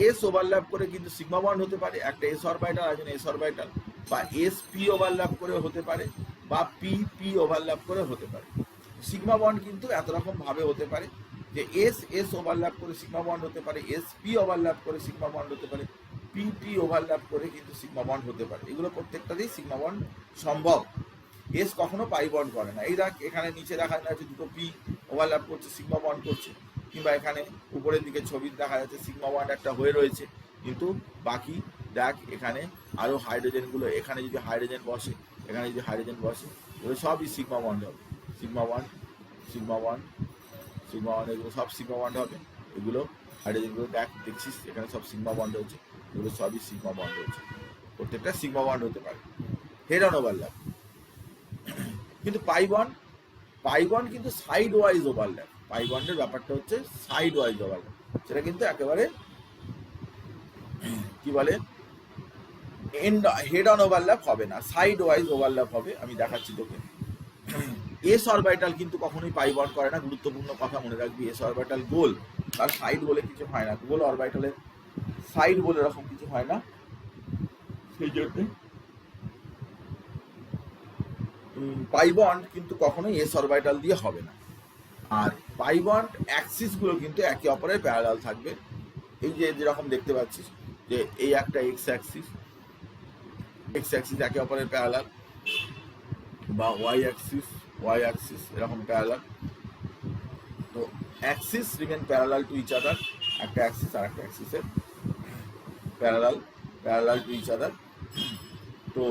[SPEAKER 1] এস ওভারল্যাপ করে কিন্তু সিগমা বন্ড হতে পারে, একটা এস অরবিটাল আর এস অরবিটাল, বা এস পি ওভারল্যাপ করে হতে পারে বা পি পি ওভারল্যাপ করে হতে পারে। সিগমা বন্ড কিন্তু এত রকম ভাবে হতে পারে যে এস ওভারল্যাপ করে সিগমা বন্ড হতে পারে, এস পি ওভারল্যাপ করে সিগমা বন্ড হতে পারে, পি পি ওভারল্যাপ করে কিন্তু সিগমা বন্ড হতে পারে। এগুলো প্রত্যেকটাতেই সিগমা বন্ড সম্ভব। এস কখনো পাই বন্ড করে না। এই দেখ এখানে নিচে দেখা যাচ্ছে দুটো পি ওভারল্যাপ করছে সিগমা বন্ড করছে, কিংবা এখানে উপরের দিকে ছবি দেখা যাচ্ছে সিগমা বন্ড একটা হয়ে রয়েছে, কিন্তু বাকি দেখ এখানে আরো হাইড্রোজেনগুলো, এখানে যদি হাইড্রোজেন বসে এখানে যদি হাইড্রোজেন বসে এগুলো সবই সিগমা বন্ড হবে। Sigma bond sigma bond sigma bond এগুলো সব সিগমা বন্ড হবে। এগুলো হাইড্রোজেনগুলো দেখছিস এখানে সব সিগমা বন্ড হচ্ছে, এগুলো সবই সিগমা বন্ড হচ্ছে, প্রত্যেকটা সিগমা বন্ড হতে পারে। Head on overlap. কিন্তু পাই বন্ড কিন্তু সাইড ওয়াইজ ওভারল্যাপ। পাই বন্ডের ব্যাপারটা হচ্ছে সাইড ওয়াইজ ওভারল্যাপ, সেটা কিন্তু একেবারে কি বলে হেড অন ওভারল্যাপ হবে না, সাইড ওয়াইজ ওভারল্যাপ হবে। আমি দেখাচ্ছি তোকে। এস অরবিটাল কিন্তু কখনোই পাই বন্ড করে না, গুরুত্বপূর্ণ কথা মনে রাখবি। এস অরবিটাল গোল, তার সাইড বলে কিছু হয় না, গোল অরবিটালের সাইড বলে এরকম কিছু হয় না, সেই জন্য পাই বন্ড কিন্তু কখনোই এস অরবিটাল দিয়ে হবে না। আর পাই বন্ড অ্যাক্সিস গুলো কিন্তু একে অপরের প্যারালাল থাকবে। এই যে যেরকম দেখতে পাচ্ছিস যে এই একটা এক্স অ্যাক্সিস একে অপরের প্যারালাল, বা ওয়াই অ্যাক্সিস এরকম প্যারালাল। তো axis remain parallel to each other, একটা অ্যাক্সিস আর একটা অ্যাক্সিসের প্যারালাল টু ইচ আদার। তো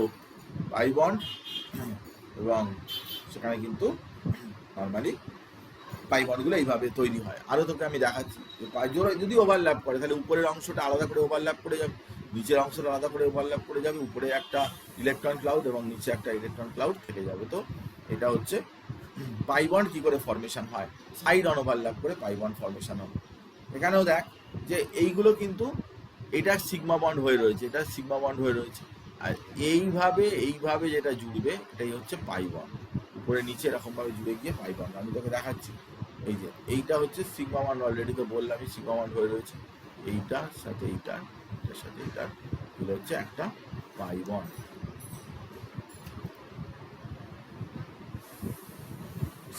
[SPEAKER 1] পাই বন্ড এবং সেখানে কিন্তু নর্মালি পাই বন্ডগুলো এইভাবে তৈরি হয়। আরও তোকে আমি দেখাচ্ছি যে যদি ওভারল্যাপ করে তাহলে উপরের অংশটা আলাদা করে ওভারল্যাপ করে যাবে, নিচের অংশটা আলাদা করে ওভারল্যাপ করে যাবে, উপরে একটা ইলেকট্রন ক্লাউড এবং নিচে একটা ইলেকট্রন ক্লাউড থেকে যাবে। তো এটা হচ্ছে পাই বন্ড কী করে ফর্মেশন হয়, সাইড অন ওভারল্যাপ করে পাই বন্ড ফর্মেশন হবে। এখানেও দেখ যে এইগুলো কিন্তু এটা সিগমা বন্ড হয়ে রয়েছে, এটা সিগমা বন্ড হয়ে রয়েছে, আর এইভাবে যেটা জুড়বে এটাই হচ্ছে পাই বন্ড, উপরে নিচে এরকমভাবে জুড়ে গিয়ে পাই বন্ড। আমি তোকে দেখাচ্ছি, এই যে এইটা হচ্ছে সিগমা বন্ড, অলরেডি তো বললামই সিগমা বন্ড হয়ে রয়েছে, এইটার সাথে এইটার, এটার সাথে এইটার, এগুলো হচ্ছে একটা পাই বন্ড।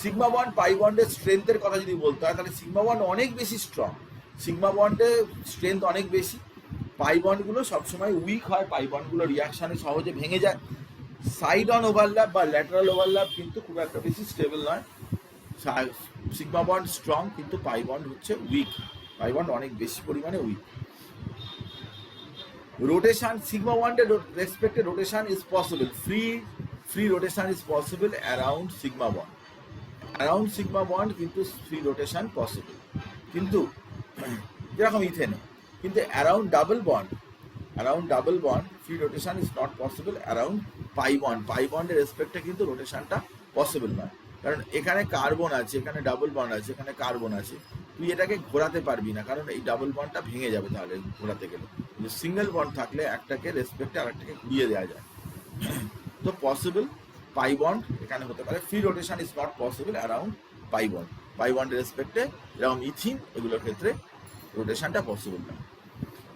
[SPEAKER 1] সিগমা বন্ড পাই বন্ডের স্ট্রেংথের কথা যদি বলতে হয় তাহলে সিগমা বন্ড অনেক বেশি স্ট্রং, সিগমা বন্ডের স্ট্রেংথ অনেক বেশি, পাই বন্ডগুলো সবসময় উইক হয়, পাই বন্ডগুলো রিয়াকশানে সহজে ভেঙে যায়। সাইড অন ওভারল্যাপ বা ল্যাটারাল ওভারল্যাপ কিন্তু খুব একটা বেশি স্টেবল নয়, সিগমা বন্ড স্ট্রং কিন্তু পাই বন্ড হচ্ছে উইক, পাই বন্ড অনেক বেশি পরিমাণে উইক। রোটেশন, সিগমা বন্ডের রেসপেক্টে rotation is possible, free rotation is possible around sigma bond, around sigma bond কিন্তু ফ্রি রোটেশন পসিবল, কিন্তু যেরকম ইথেনে, কিন্তু around double bond free rotation is not possible around pi বন্ডের রেসপেক্টে কিন্তু রোটেশনটা পসিবল নয়, কারণ এখানে কার্বন আছে, এখানে ডাবল বন্ড আছে, এখানে কার্বন আছে, তুই এটাকে ঘোরাতে পারবি না, কারণ এই ডাবল বন্ডটা ভেঙে যাবে তাহলে ঘোরাতে গেলে, কিন্তু সিঙ্গেল বন্ড থাকলে একটাকে রেসপেক্টে আরেকটাকে ঘুরিয়ে দেওয়া যায়। তো পসিবল পাই বন্ড এখানে হতে পারে, free rotation is not possible around pi বন্ডের রেসপেক্টে, যেরকম ইথিন এগুলোর ক্ষেত্রে রোটেশনটা পসিবল না।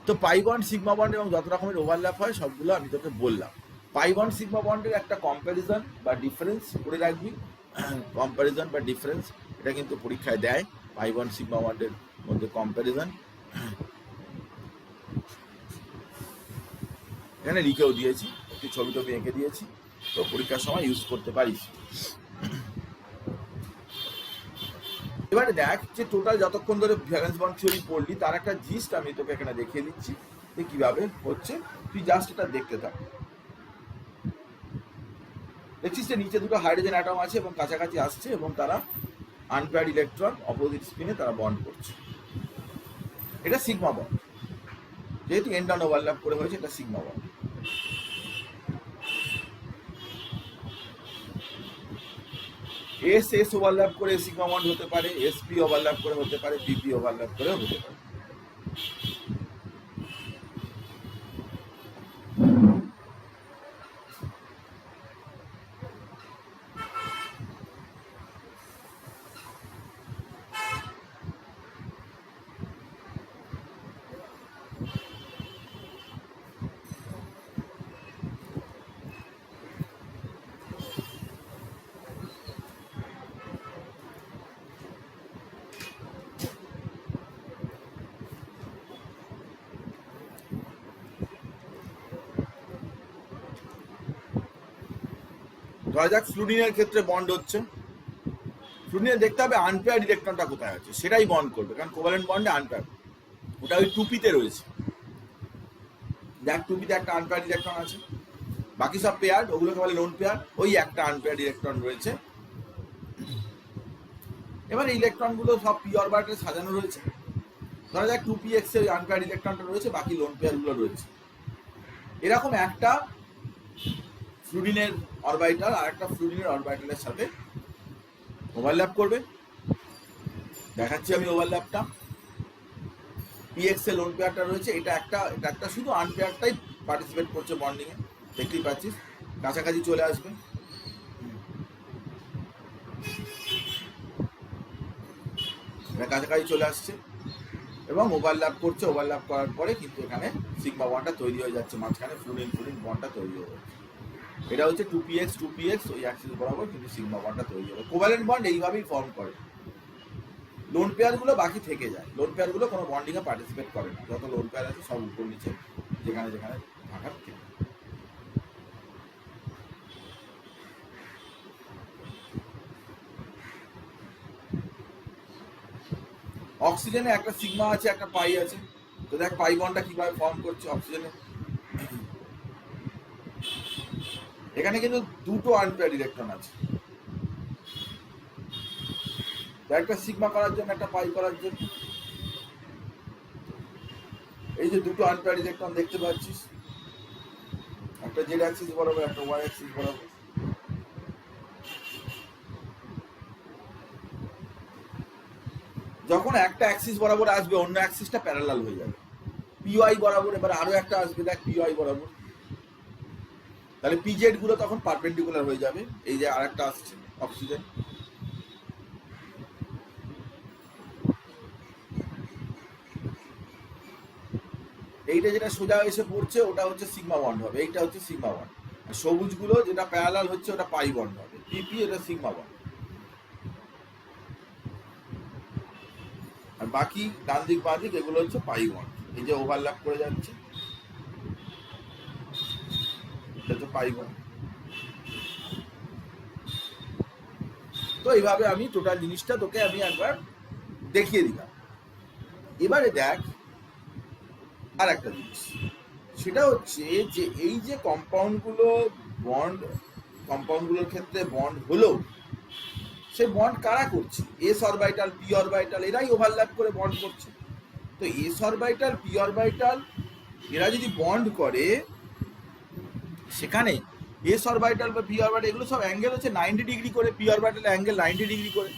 [SPEAKER 1] তো পাই বন্ড, সিগমা বন্ড এবং যত রকমের ওভারল্যাপ হয় সবগুলো আমি তোকে বললাম। পাই বন্ড সিগমা বন্ডের একটা কম্প্যারিজন বা ডিফারেন্স করে রাখবি, কম্প্যারিজন বা ডিফারেন্স এটা কিন্তু পরীক্ষায় দেয়, পাই বন্ড সিগমা বন্ডের মধ্যে কম্প্যারিজন এখানে লিখেও দিয়েছি, একটি ছবি এঁকে দিয়েছি, তো পরীক্ষার সময় ইউজ করতে পারিস। এবারে দেখ যে টোটাল যতক্ষণ ধরে ভ্যালেন্স বন্ড থিওরি পড়লি তার একটা জিস্ট আমি তোকে এখানে দেখিয়ে দিচ্ছি যে কিভাবে হচ্ছে, তুই জাস্ট এটা দেখতে থাক। দেখছিস যে নিচে দুটো হাইড্রোজেন অ্যাটম আছে এবং কাছাকাছি আসছে এবং তারা আনপেয়ার্ড ইলেকট্রন অপোজিট স্পিনে তারা বন্ড করছে, এটা সিগমা বন্ড, যেহেতু এন্ড অন ওভারল্যাপ করে হয়েছে এটা সিগমা বন্ড। এস ওভারল্যাপ করে সিগমা বন্ড হতে পারে, এসপি ওভারল্যাপ করে হতে পারে, পিপি ওভারল্যাপ করেও হতে পারে। ধরা যাক ফ্লুডিনের ক্ষেত্রে বন্ড হচ্ছে, ফ্লুডিনে দেখতে হবে আনপেয়ার্ড ইলেকট্রনটা কোথায় আছে, সেটাই বন্ড করবে, কারণ কোভালেন্ট বন্ডে আনপেয়ার্ড, ওটা ওই টুপিতে রয়েছে, দেখ টুপিতে একটা আনপেয়ার্ড ইলেকট্রন আছে, বাকি সব পেয়ার্ড, ওগুলোকে বলে লোন পেয়ার, ওই একটা আনপেয়ার্ড ইলেকট্রন রয়েছে। এবার ইলেকট্রনগুলো সব পি অরবিটালে সাজানো রয়েছে, ধরা যাক 2px এর আনপেয়ার্ড ইলেকট্রনটা রয়েছে, বাকি লোন পেয়ারগুলো রয়েছে। এরকম একটা ফ্লুডিনের অরবিটাল আর একটা ফ্লুডিনের অরবিটালের সাথে ওভারল্যাপ করবে, দেখাচ্ছি আমি ওভারল্যাপটা। পিএক্স এর লোন পেয়ারটা রয়েছে, এটা একটা শুধু আনপেয়ারটাই পার্টিসিপেট করছে বন্ডিং এ, দেখতেই পাচ্ছিস কাছাকাছি চলে আসবে, কাছাকাছি চলে আসছে এবং ওভারল্যাপ করছে, ওভারল্যাপ করার পরে কিন্তু এখানে সিগমা বন্ডটা তৈরি হয়ে যাচ্ছে, মাঝখানে ফ্লুডিন বন্ডটা তৈরি হয়ে যাচ্ছে, এটা হচ্ছে 2px ওই অ্যাক্সিস বরাবর কিন্তু সিগমা বন্ডটা তৈরি হবে। কোভালেন্ট বন্ড এইভাবেই ফর্ম করে, লোন পেয়ারগুলো বাকি থেকে যায়, লোন পেয়ারগুলো কোনো বন্ডিংয়ে পার্টিসিপেট করে না, যত লোন পেয়ার আছে সব উপর নিচে যেখানে যেখানে থাকার থেকে। অক্সিজেনে একটা সিগমা আছে, একটা পাই আছে, তো দেখ পাই বন্ডটা কিভাবে ফর্ম করছে অক্সিজেনে, এখানে কিন্তু দুটো আনপেয়ার্ড ইলেকট্রন আছে, একটা সিগমা করার জন্য, একটা পাই করার জন্য। এই যে দুটো আনপেয়ার ইলেকট্রন দেখতে পাচ্ছিস, একটা জেড অ্যাক্সিস বরাবর, একটা ওয়াই অ্যাক্সিস বরাবর। যখন একটা অ্যাক্সিস বরাবর আসবে অন্য অ্যাক্সিসটা প্যারালাল হয়ে যাবে, পিওয়াই বরাবর। এবার আরো একটা আসবে, দেখ পিওয়াই বরাবর, তাহলে পিজেড গুলো তখন পারপেন্ডিকুলার হয়ে যাবে। এই যে আরেকটা আসছে অক্সিজেন, এইটা যেটা সোজা এসে পড়ছে ওটা হচ্ছে সিগমা বন্ড হবে, এইটা হচ্ছে সিগমা বন্ড। আর সবুজ গুলো যেটা প্যারালাল হচ্ছে ওটা পাই বন্ড হবে, পিপি এটা সিগমা বন্ড। আর বাকি ডান দিক বাঁ দিক এগুলো হচ্ছে পাই বন্ড। এই যে ওভারল্যাপ করে যাচ্ছে এটা হচ্ছে পাই বন্ড। তো এইভাবে আমি টোটাল জিনিসটা তোকে আমি একবার দেখিয়ে দিলাম। এবারে দেখ আর একটা জিনিস, সেটা হচ্ছে যে এই যে কম্পাউন্ডগুলোর ক্ষেত্রে বন্ড হলো, সে বন্ড কারা করছে? এস অরবিটাল, পি অরবিটাল, এরাই ওভারল্যাপ করে বন্ড করছে। তো এস অরবিটাল, পি অরবিটাল এরা যদি বন্ড করে, সেখানে এস অরবিটাল বা পি অরবিটাল এগুলো সব অ্যাঙ্গেল হচ্ছে 90 ডিগ্রি করে, পি অরবিটাল অ্যাঙ্গেল 90 ডিগ্রি করে।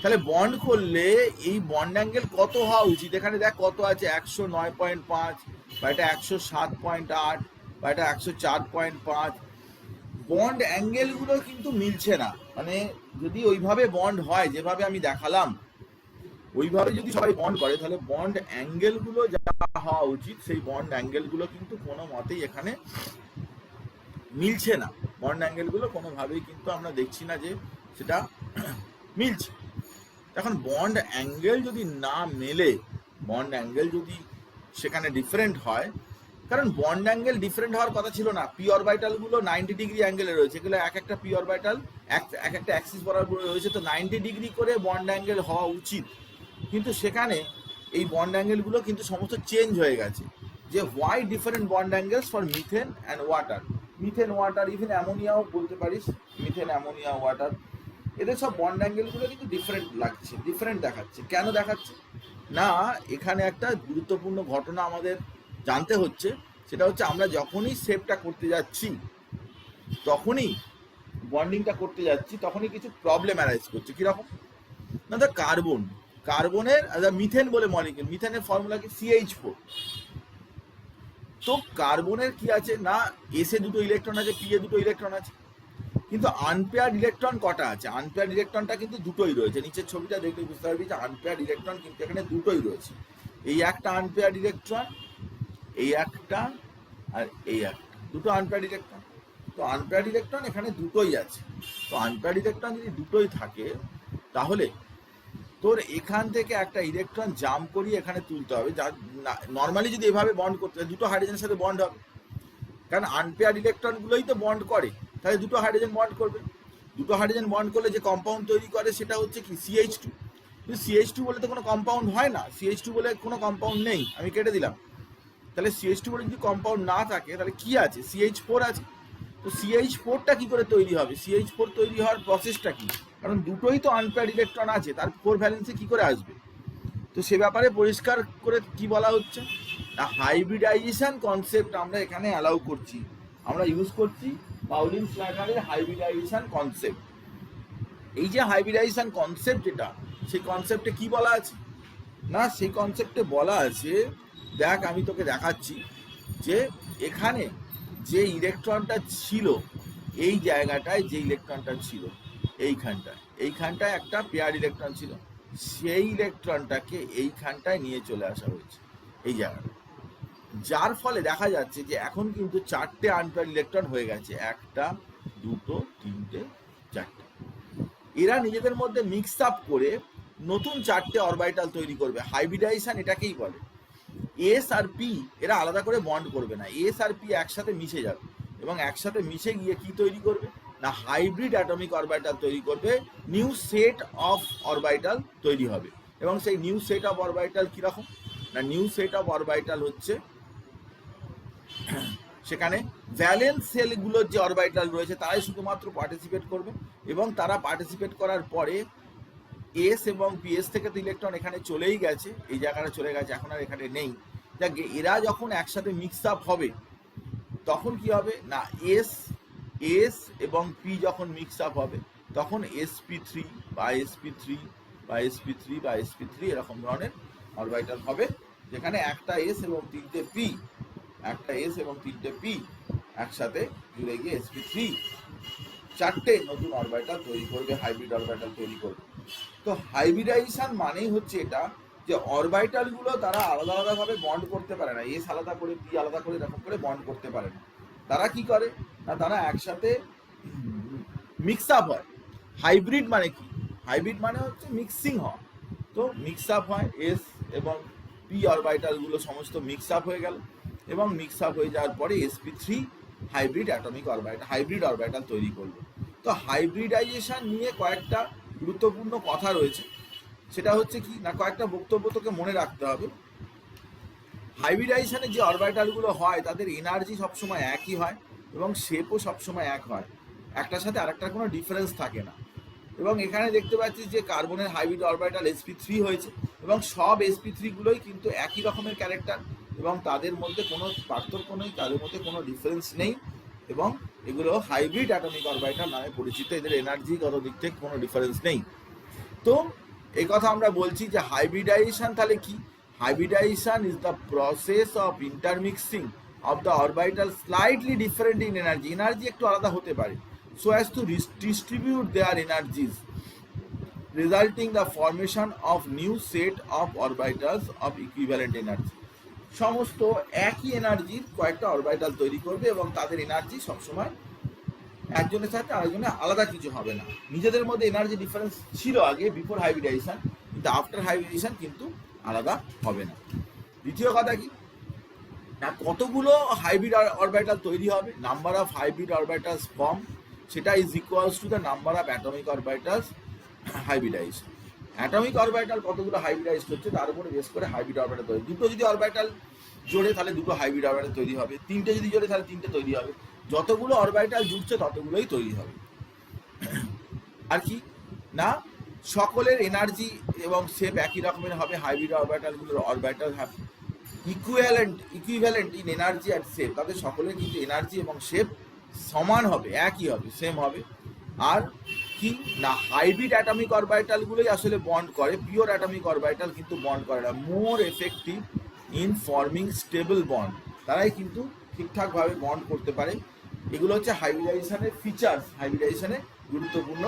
[SPEAKER 1] তাহলে বন্ড করলে এই বন্ড অ্যাঙ্গেল কত হওয়া উচিত? এখানে দেখ কত আছে, 109.5, বা এটা 107.8, বা এটা 104.5। বন্ড অ্যাঙ্গেলগুলো কিন্তু মিলছে না। মানে যদি ওইভাবে বন্ড হয় যেভাবে আমি দেখালাম, ওইভাবে যদি সবাই বন্ড করে, তাহলে বন্ড অ্যাঙ্গেলগুলো যা হওয়া উচিত সেই বন্ড অ্যাঙ্গেলগুলো কিন্তু কোনো মতেই এখানে মিলছে না। বন্ড অ্যাঙ্গেলগুলো কোনোভাবেই কিন্তু আমরা দেখছি না যে সেটা মিলছে। এখন বন্ড অ্যাঙ্গেল যদি না মেলে, বন্ড অ্যাঙ্গেল যদি সেখানে ডিফারেন্ট হয়, কারণ বন্ড অ্যাঙ্গেল ডিফারেন্ট হওয়ার কথা ছিল না। পি অরবিটালগুলো 90 ডিগ্রি অ্যাঙ্গেলে রয়েছে, এগুলো এক একটা পি অরবিটাল এক একটা অ্যাক্সিস বরাবর রয়েছে, তো 90 ডিগ্রি করে বন্ড অ্যাঙ্গেল হওয়া উচিত। কিন্তু সেখানে এই বন্ড অ্যাঙ্গেলগুলো কিন্তু সমস্ত চেঞ্জ হয়ে গেছে। যে why different bond angles for methane and water, methane water, even অ্যামোনিয়াও বলতে পারিস, মিথেন অ্যামোনিয়া ওয়াটার, এদের সব বন্ড অ্যাঙ্গেলগুলো কিন্তু ডিফারেন্ট লাগছে, ডিফারেন্ট দেখাচ্ছে। কেন দেখাচ্ছে না? এখানে একটা গুরুত্বপূর্ণ ঘটনা আমাদের জানতে হচ্ছে, সেটা হচ্ছে আমরা যখনই শেপটা করতে যাচ্ছি, তখনই বন্ডিংটা করতে যাচ্ছি, তখনই কিছু প্রবলেম অ্যারাইজ করছে। কিরকম না, তো কার্বনের মিথেন বলে মলিকিউল, মিথেনের ফর্মুলা কি CH4। তো কার্বনের কি আছে না, এসে দুটো ইলেকট্রন আছে, পি এ দুটো ইলেকট্রন আছে, কিন্তু আনপেয়ার্ড ইলেকট্রন কটা আছে? আনপেয়ার্ড ইলেকট্রনটা কিন্তু দুটোই রয়েছে। নিচের ছবিটা দেখলে বুঝতে পারবি যে আনপেয়ার্ড ইলেকট্রন কিন্তু এখানে দুটোই রয়েছে। এই একটা আনপেয়ার্ড ইলেকট্রন, এই একটা, আর এই একটা, দুটো আনপেয়ার্ড ইলেকট্রন। তো আনপেয়ার্ড ইলেকট্রন এখানে দুটোই আছে। তো আনপেয়ার্ড ইলেকট্রন যদি দুটোই থাকে, তাহলে তোর এখান থেকে একটা ইলেকট্রন জাম্প করিয়ে এখানে তুলতে হবে। যা নর্মালি যদি এভাবে বন্ড করতে হয়, দুটো হাইড্রোজেনের সাথে বন্ড হবে, কারণ আনপেয়ার্ড ইলেকট্রনগুলোই তো বন্ড করে, তাহলে দুটো হাইড্রোজেন বন্ড করবে। দুটো হাইড্রোজেন বন্ড করলে যে কম্পাউন্ড তৈরি করে সেটা হচ্ছে কি CH2। কিন্তু CH2 বলে তো কোনো কম্পাউন্ড হয় না, CH2 বলে কোনো কম্পাউন্ড নেই, আমি কেটে দিলাম। তাহলে CH2 বলে যদি কম্পাউন্ড না থাকে, তাহলে কি আছে? CH4 আছে। তো CH4টা কি করে তৈরি হবে? CH4 তৈরি হওয়ার প্রসেসটা কি? কারণ দুটোই তো আনপেয়ার্ড ইলেকট্রন আছে, তার 4 ভ্যালেন্সে কি করে আসবে? তো সে ব্যাপারে পরিষ্কার করে কি বলা হচ্ছে না, হাইব্রিডাইজেশন কনসেপ্ট আমরা এখানে অ্যালাউ করছি, আমরা ইউজ করছি পাউলিন স্ল্যাটারের হাইব্রিডাইজেশন কনসেপ্ট। এই যে হাইব্রিডাইজেশন কনসেপ্ট, যেটা সেই কনসেপ্টে কি বলা আছে না, সেই কনসেপ্টে বলা আছে, দেখ আমি তোকে দেখাচ্ছি, যে এখানে যে ইলেকট্রনটা ছিল, এই জায়গাটায় যে ইলেকট্রনটা ছিল, এইখানটায় একটা পেয়ার ইলেকট্রন ছিল, সেই ইলেকট্রনটাকে এইখানটায় নিয়ে চলে আসা হয়েছে এই জায়গাটা। যার ফলে দেখা যাচ্ছে যে এখন কিন্তু 4টে আনপেয়ার ইলেকট্রন হয়ে গেছে, 1, 2, 3, 4টে। এরা নিজেদের মধ্যে মিক্স আপ করে নতুন 4টে অরবিটাল তৈরি করবে। হাইব্রিডাইজেশন এটাকেই বলে। এস আর পি এরা আলাদা করে বন্ড করবে না, এস আর পি একসাথে মিশে যাবে, এবং একসাথে মিশে গিয়ে কি তৈরি করবে না, হাইব্রিড অ্যাটমিক অরবিটাল তৈরি করবে। নিউ সেট অফ অরবিটাল তৈরি হবে। এবং সেই নিউ সেট অফ অরবিটাল কিরকম না, নিউ সেট অফ অরবিটাল হচ্ছে সেখানে ভ্যালেন্স সেলগুলোর যে অরবিটাল রয়েছে তারাই শুধুমাত্র পার্টিসিপেট করবে, এবং তারা পার্টিসিপেট করার পরে এস এবং পিএস থেকে তো ইলেকট্রন এখানে চলেই গেছে, এই জায়গাটা চলে গেছে, এখন আর এখানে নেই। দেখ এরা যখন একসাথে মিক্স আপ হবে তখন কি হবে না, এস এস এবং পি যখন মিক্স আপ হবে তখন sp3 বা sp3 বা sp3 বা sp3 এরকম ধরনের অরবিটাল হবে, যেখানে একটা এস এবং তিনটে পি, একটা এস এবং তিনটে পি একসাথে জুড়ে গিয়ে sp3 চারটে নতুন অরবিটাল তৈরি করবে, হাইব্রিড অরবিটাল তৈরি করবে। তো হাইব্রিডাইজেশন মানেই হচ্ছে এটা যে অরবিটাল গুলো তারা আলাদা আলাদা ভাবে বন্ড করতে পারে না, এস আলাদা করে পি আলাদা করে এরকম করে বন্ড করতে পারে না। তারা কি করে না, তারা একসাথে মিক্স আপ হয়। হাইব্রিড মানে কি, হাইব্রিড মানে হচ্ছে মিক্সিং হওয়া। তো মিক্স আপ হয়, এস এবং পি অরবিটাল গুলো সমস্ত মিক্স আপ হয়ে গেল, এবং মিক্স আপ হয়ে যাওয়ার পরে sp3 hybrid atomic orbital, hybrid orbital তৈরি করবে। তো হাইব্রিডাইজেশন নিয়ে কয়েকটা গুরুত্বপূর্ণ কথা রয়েছে, সেটা হচ্ছে কি না, কয়েকটা বক্তব্য তোকে মনে রাখতে হবে। হাইব্রিডাইজেশনে যে অরবিটালগুলো হয় তাদের এনার্জি সবসময় একই হয় এবং শেপও সবসময় এক হয়, একটার সাথে আরেকটার কোনো ডিফারেন্স থাকে না। এবং এখানে দেখতে পাচ্ছি যে কার্বনের হাইব্রিড অরবিটাল sp3 হয়েছে এবং সব sp3 গুলোই কিন্তু একই রকমের ক্যারেক্টার এবং তাদের মধ্যে কোনো পার্থক্য নেই, তাদের মধ্যে কোনো ডিফারেন্স নেই, এবং এগুলো হাইব্রিড অ্যাটমিক অরবিটাল নামে পরিচিত, এদের এনার্জিগত দিক থেকে কোনো ডিফারেন্স নেই। তো এই কথা আমরা বলছি যে হাইব্রিডাইজেশন তাহলে কি, hybridization is the process of intermixing of the orbital slightly different in energy, energy একটু আলাদা হতে পারে, so as to distribute their energies, resulting the formation of new set of orbitals of equivalent energy। সমস্ত একই এনার্জির কয়েকটা orbital তৈরি করবে এবং তাদের এনার্জি সবসময় একজনের সাথে আরেকজনের আলাদা কিছু হবে না। নিজেদের মধ্যে এনার্জি ডিফারেন্স ছিল আগে বিফোর হাইব্রিডাইজেশন, কিন্তু আফটার হাইব্রিডাইজেশন কিন্তু আলাদা হবে না। দ্বিতীয় কথা কি না, কতগুলো হাইব্রিড অরবিটাল তৈরি হবে, number of hybrid orbitals form, সেটা is equals to the number of atomic orbitals hybridized. Atomic orbital কতগুলো হাইব্রিডাইজড হচ্ছে তার উপরে বেস করে হাইব্রিড অরবিটাল তৈরি। দুটো যদি অরবিটাল জোড়ে তাহলে দুটো হাইব্রিড অরবিটাল তৈরি হবে, তিনটে যদি জোড়ে তাহলে তিনটে তৈরি হবে, যতগুলো অরবিটাল জুড়ছে ততগুলোই তৈরি হবে। আর কি না, সকলের এনার্জি এবং শেপ একই রকমের হবে, হাইব্রিড অরবিটালগুলোর orbital have equivalent in energy and shape, তাদের সকলের কিন্তু এনার্জি এবং শেপ সমান হবে, একই হবে, সেম হবে। আর কি না, হাইব্রিড অ্যাটমিক অরবিটালগুলোই আসলে বন্ড করে, পিওর অ্যাটমিক অরবিটাল কিন্তু বন্ড করে না, more effective in forming stable bond, তারাই কিন্তু ঠিকঠাকভাবে বন্ড করতে পারে। এগুলো হচ্ছে হাইব্রিডাইজেশনের ফিচার্স, হাইব্রিডাইজেশনের গুরুত্বপূর্ণ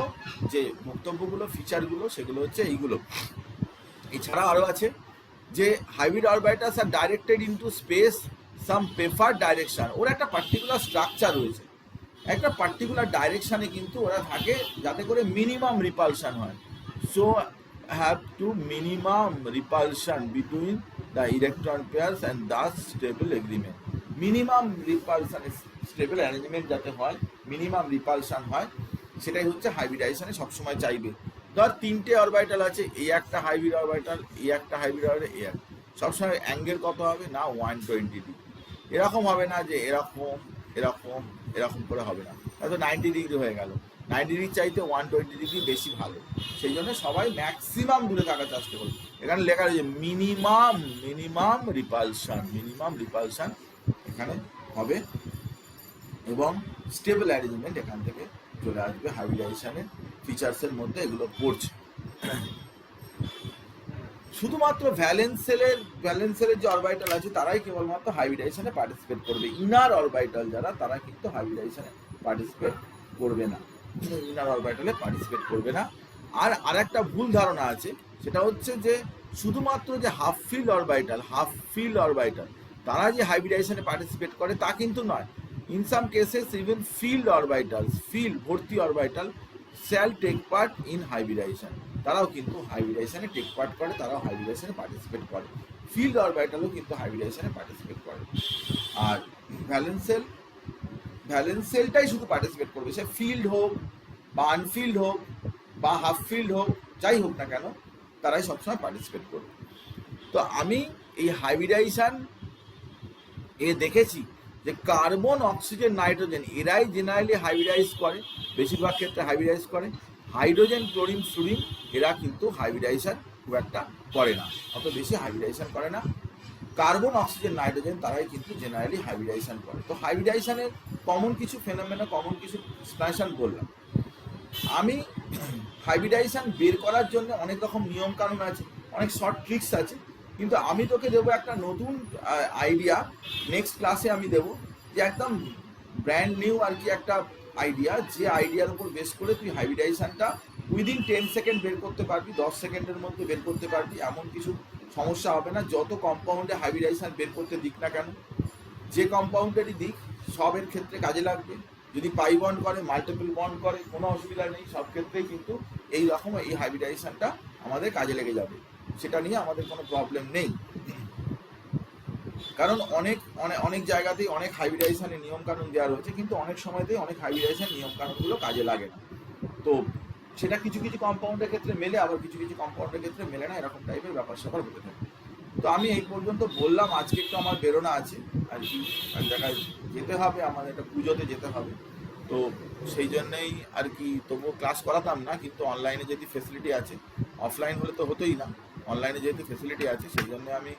[SPEAKER 1] যে বক্তব্যগুলো, ফিচারগুলো, সেগুলো হচ্ছে এইগুলো। এছাড়া আরও আছে যে হাইব্রিড অরবিটালস আর ডাইরেক্টেড ইনটু স্পেস সাম প্রেফার্ড ডাইরেকশন, ওর একটা পার্টিকুলার স্ট্রাকচার রয়েছে, একটা পার্টিকুলার ডাইরেকশানে কিন্তু ওরা থাকে যাতে করে মিনিমাম রিপালশন হয়। So have to minimum repulsion between the electron pairs and thus stable agreement, minimum repulsion stable arrangement যাতে হয়, মিনিমাম রিপালশন হয়, সেটাই হচ্ছে হাইব্রিডাইজেশনে সবসময় চাইবে। ধর তিনটে অরবিটাল আছে, এই একটা হাইব্রিড অরবিটাল, এই একটা হাইব্রিড অরবিটাল, এই একটা, সবসময় অ্যাঙ্গেল কত হবে না 120 ডিগ্রি, এরকম হবে না যে এরকম এরকম এরকম করে হবে না, হয়তো 90 ডিগ্রি হয়ে গেল, 90 ডিগ্রি চাইতে 120 ডিগ্রি বেশি ভালো, সেই জন্য সবাই ম্যাক্সিমাম দূরে থাকার চেষ্টা করবে। এখানে লেখা রয়েছে মিনিমাম রিপালশন এখানে হবে, এবং স্টেবল অ্যারেঞ্জমেন্ট এখান থেকে চলে আসবে। হাইব্রিডাইজেশনের ফিচার্সের মধ্যে এগুলো পড়ছে। শুধুমাত্র ভ্যালেন্স সেলের যে অরবিটাল আছে তারাই কেবলমাত্র হাইব্রিডাইজেশনে পার্টিসিপেট করবে, ইনার অরবিটাল যারা তারা কিন্তু হাইব্রিডাইজেশনে পার্টিসিপেট করবে না, ইনার অরবিটালে পার্টিসিপেট করবে না। আর আরেকটা ভুল ধারণা আছে, সেটা হচ্ছে যে শুধুমাত্র যে হাফ ফিল্ড অরবিটাল তারা যে হাইব্রিডাইজেশনে পার্টিসিপেট করে তা কিন্তু নয়। In some cases even filled ভর্তি orbital shall take part in hybridization, তারাও কিন্তু হাইব্রিডাইজেশনে টেক পার্ট করে, তারাও হাইব্রিডাইজেশনে পার্টিসিপেট করে, ফিল্ড অরবিটালও কিন্তু হাইব্রিডাইজেশনে পার্টিসিপেট করে। আর ভ্যালেন্স সেলটাই শুধু পার্টিসিপেট করবে, সে ফিল্ড হোক বা আনফিল্ড হোক বা হাফ ফিল্ড হোক, যাই হোক না কেন, তারাই সবসময় পার্টিসিপেট করবে। তো আমি এই হাইব্রিডাইজেশন দেখেছি যে কার্বন, অক্সিজেন, নাইট্রোজেন এরাই জেনারেলি হাইব্রিডাইজ করে, বেশিরভাগ ক্ষেত্রে হাইব্রিডাইজ করে। হাইড্রোজেন ক্লোরিন ফ্লুরিন এরা কিন্তু হাইব্রিডাইজেশন খুব একটা করে না, অত বেশি হাইব্রিডাইজেশন করে না। কার্বন অক্সিজেন নাইট্রোজেন তারাই কিন্তু জেনারেলি হাইব্রিডাইজেশন করে। তো হাইব্রিডাইজেশনের কমন কিছু ফেনোমেনা, কমন কিছু এক্সপ্লানেশন বললাম। আমি হাইব্রিডাইজেশন বের করার জন্য অনেক রকম নিয়ম কানুন আছে, অনেক শর্ট ট্রিক্স আছে, কিন্তু আমি তোকে দেবো একটা নতুন আইডিয়া। নেক্সট ক্লাসে আমি দেবো যে একদম ব্র্যান্ড নিউ আর কি একটা আইডিয়া, যে আইডিয়ার উপর বেস করে তুই হাইব্রিডাইজেশনটা উইদিন 10 সেকেন্ড বের করতে পারবি, 10 সেকেন্ডের মধ্যে বের করতে পারবি, এমন কিছু সমস্যা হবে না। যত কম্পাউন্ডে হাইব্রিডাইজেশন বের করতে দিক না কেন, যে কম্পাউন্ডেরই দিক, সবের ক্ষেত্রে কাজে লাগবে। যদি পাই বন্ড করে, মাল্টিপল বন্ড করে, কোনো অসুবিধা নেই, সব ক্ষেত্রেই কিন্তু এই রকম এই হাইব্রিডাইজেশনটা আমাদের কাজে লেগে যাবে, সেটা নিয়ে আমাদের কোনো প্রবলেম নেই। কারণ অনেক অনেক অনেক জায়গাতেই অনেক হাইব্রিডাইজেশনের নিয়মকানুন দেওয়া রয়েছে, কিন্তু অনেক সময়তেই অনেক হাইব্রিডাইজেশন নিয়মকানুনগুলো কাজে লাগে না। তো সেটা কিছু কিছু কম্পাউন্ডের ক্ষেত্রে মেলে, আবার কিছু কিছু কম্পাউন্ডের ক্ষেত্রে মেলে না, এরকম টাইপের ব্যাপার স্যাপার হতে থাকে। তো আমি এই পর্যন্ত বললাম। আজকে একটু আমার বেরোনো আছে আর কি, এক জায়গায় যেতে হবে, আমার একটা পুজোতে যেতে হবে। তো সেই জন্যেই আর কি তবুও ক্লাস করাতাম না, কিন্তু অনলাইনে যেহেতু ফেসিলিটি আছে, অফলাইন হলে তো হতোই না, অনলাইনে যেহেতু ফেসিলিটি আছে সেই জন্য আমি